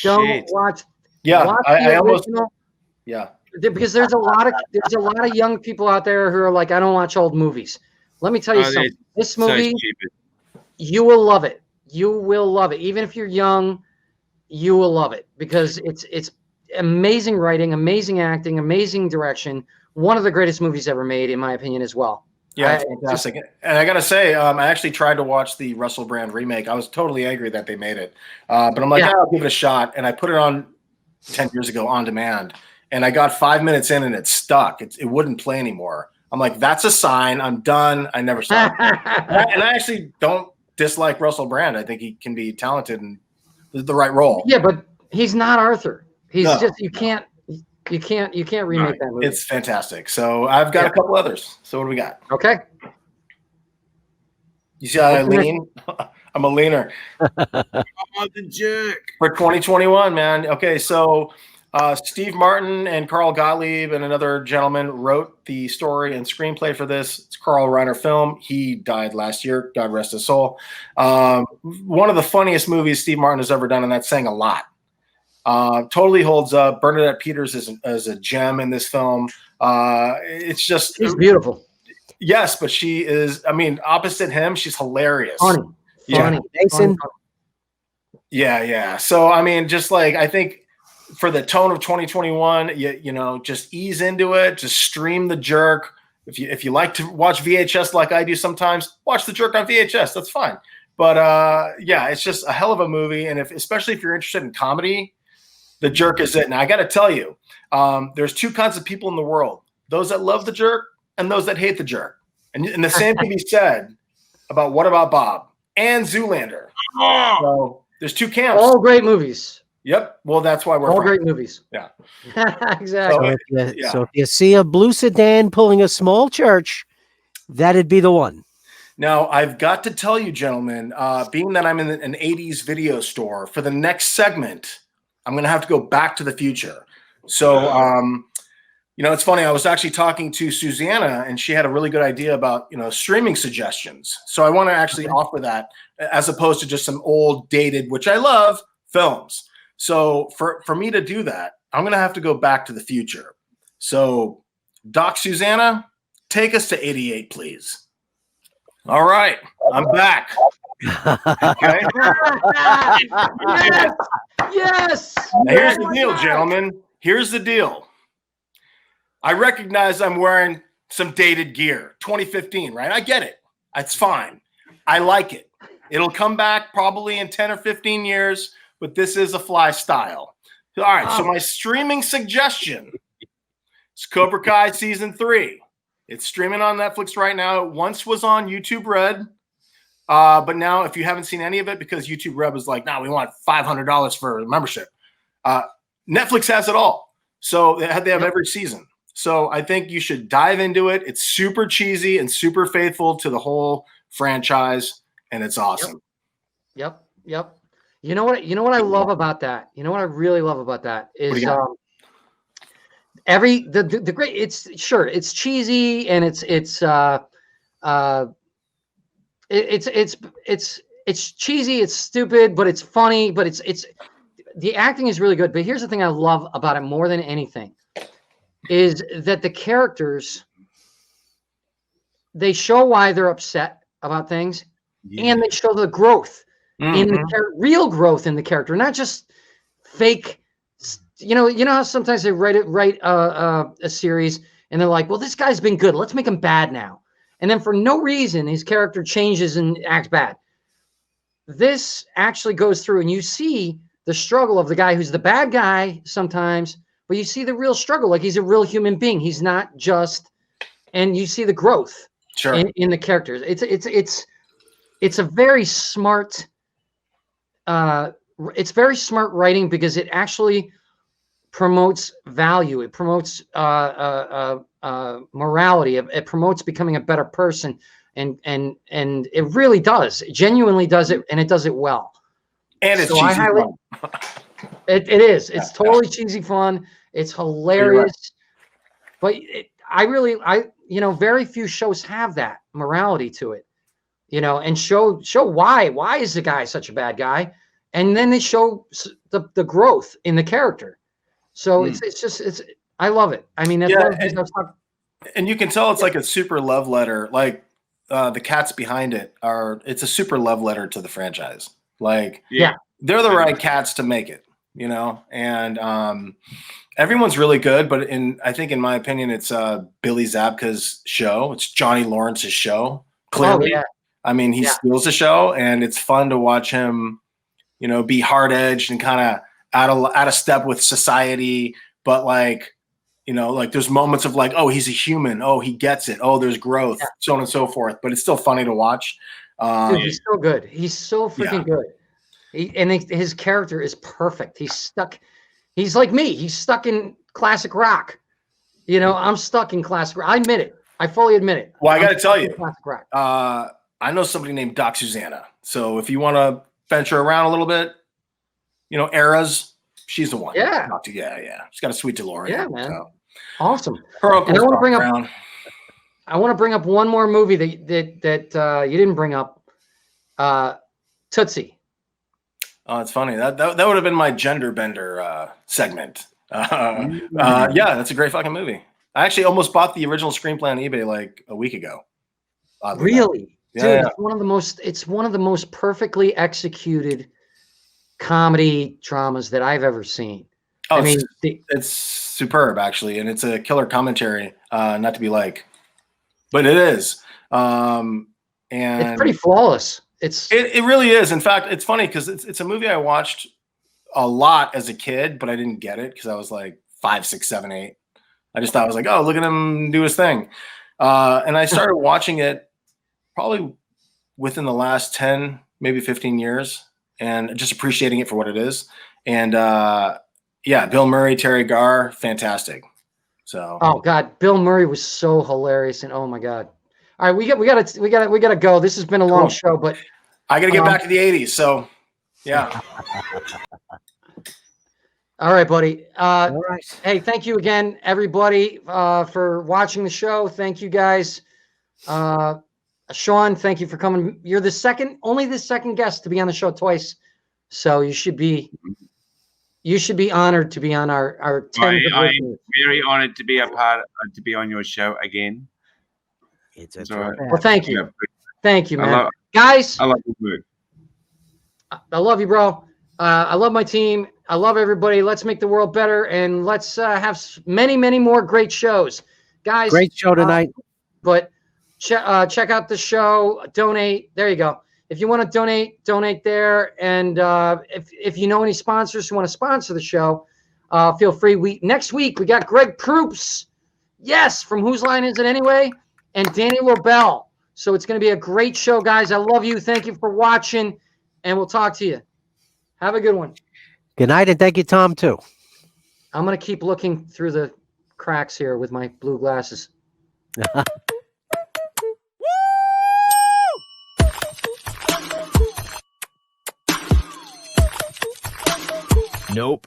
Don't watch. Yeah, watch I almost. original. Yeah, because there's a lot of young people out there who are like, I don't watch old movies. Let me tell you something. This movie, you will love it. You will love it. Even if you're young, you will love it because it's amazing writing, amazing acting, amazing direction. One of the greatest movies ever made, in my opinion, as well. Yeah, fantastic. And I got to say, I actually tried to watch the Russell Brand remake. I was totally angry that they made it. But I'm like, I'll give it a shot. And I put it on 10 years ago on demand. And I got 5 minutes in and it stuck. It wouldn't play anymore. I'm like, that's a sign. I'm done. I never saw it. And I actually don't dislike Russell Brand. I think he can be talented in the right role. Yeah, but he's not Arthur. He's just you can't remake that movie. It's fantastic. So I've got a couple others. So what do we got? Okay. You see how I lean? I'm a leaner. The jerk. For 2021, man. Okay, so Steve Martin and Carl Gottlieb and another gentleman wrote the story and screenplay for this. It's a Carl Reiner film. He died last year. God rest his soul. One of the funniest movies Steve Martin has ever done, and that's saying a lot. Totally holds up. Bernadette Peters is a gem in this film. It's just she's beautiful. Yes, but she is. I mean, opposite him, she's hilarious. Funny. Mason. Yeah. So I mean, just like I think. For the tone of 2021, just ease into it. Just stream The Jerk. If you like to watch VHS like I do sometimes, watch The Jerk on VHS. That's fine. But it's just a hell of a movie. And especially if you're interested in comedy, The Jerk is it. Now I got to tell you, there's two kinds of people in the world: those that love The Jerk and those that hate The Jerk. And the same can be said about What About Bob and Zoolander. So there's two camps. All great movies. Yep. Well, that's why we're all great movies. Yeah. Exactly. So if you see a blue sedan pulling a small church, that'd be the one. Now, I've got to tell you, gentlemen, being that I'm in an 80s video store, for the next segment, I'm going to have to go back to the future. So You know, it's funny. I was actually talking to Susanna, and she had a really good idea about, you know, streaming suggestions. So I want to actually offer that as opposed to just some old, dated, which I love, films. So for me to do that, I'm going to have to go back to the future. So, Doc Susanna, take us to 88, please. All right, I'm back. Okay. Yes. Yes. Now, here's the deal, gentlemen. Here's the deal. I recognize I'm wearing some dated gear, 2015, right? I get it. It's fine. I like it. It'll come back probably in 10 or 15 years, but this is a fly style. All right, so my streaming suggestion is Cobra Kai Season 3. It's streaming on Netflix right now. It once was on YouTube Red, but now if you haven't seen any of it, because YouTube Red was like, no, we want $500 for a membership. Netflix has it all. So they have every season. So I think you should dive into it. It's super cheesy and super faithful to the whole franchise, and it's awesome. Yep. You know what I love about that? You know what I really love about that is the great. It's cheesy and it's cheesy. It's stupid, but it's funny. But it's the acting is really good. But here's the thing I love about it more than anything is that the characters, they show why they're upset about things, and they show the growth in the real growth in the character, not just fake. You know how sometimes they write a series and they're like, well, this guy's been good, let's make him bad now, and then for no reason his character changes and acts bad. This actually goes through, and you see the struggle of the guy who's the bad guy sometimes. But you see the real struggle, like he's a real human being. He's not just, and you see the growth in the characters. It's a very smart. It's very smart writing because it actually promotes value. It promotes morality. It promotes becoming a better person, and it really does. It genuinely does it, and it does it well. And it's cheesy fun. It is. It's totally cheesy fun. It's hilarious. But very few shows have that morality to it, and show why is the guy such a bad guy, and then they show the growth in the character. So it's I love it. I mean, and you can tell it's like a super love letter. Like the cats behind it it's a super love letter to the franchise. Like they're the right cats to make it. And everyone's really good, but I think in my opinion, it's Billy Zabka's show. It's Johnny Lawrence's show. Clearly, I mean, he steals the show, and it's fun to watch him, be hard edged and kind of out of step with society. But like there's moments of like, oh, he's a human. Oh, he gets it. Oh, there's growth, so on and so forth. But it's still funny to watch. Dude, he's so good. He's so freaking good. His character is perfect. He's stuck. He's like me. He's stuck in classic rock. I'm stuck in classic rock. I admit it. I fully admit it. Well, I got to tell you, classic rock. I know somebody named Doc Susanna. So if you want to venture around a little bit, eras, she's the one. Yeah. She's got a sweet DeLorean. Yeah, man. So. Awesome. Her uncle's I want to bring up one more movie that you didn't bring up. Tootsie. Oh, it's funny. That would have been my gender bender segment. Yeah, that's a great fucking movie. I actually almost bought the original screenplay on eBay like a week ago. Really? Yeah. Dude, it's one of the most perfectly executed comedy dramas that I've ever seen. Oh, I mean, it's superb actually, and it's a killer commentary. Not to be like, but it is. And it's pretty flawless. It really is. In fact, it's funny because it's a movie I watched a lot as a kid, but I didn't get it because I was like 5, 6, 7, 8. I just thought I was like, oh, look at him do his thing. And I started watching it probably within the last 10, maybe 15 years, and just appreciating it for what it is. And Bill Murray, Terry Garr, fantastic. So. Oh God, Bill Murray was so hilarious, and oh my God. All right, we gotta go. This has been a long show, but I gotta get back to the 80s. So, yeah. All right, buddy. All right. Hey, thank you again, everybody, for watching the show. Thank you, guys. Shaun, thank you for coming. You're only the second guest to be on the show twice, so you should be honored to be on our 10. I am very honored to be to be on your show again. It's all right. Well, thank you. Thank you, man. I Guys, love your work. I love you, bro. I love my team. I love everybody. Let's make the world better, and let's have many, many more great shows. Guys, Great show tonight. But check out the show. Donate. There you go. If you want to donate there. And if you know any sponsors who want to sponsor the show, feel free. Next week, we got Greg Proops. Yes, from Whose Line Is It Anyway? And Danny Lobel. So it's going to be a great show, guys. I love you. Thank you for watching, and we'll talk to you. Have a good one. Good night, and thank you, Tom, too. I'm going to keep looking through the cracks here with my blue glasses. Nope.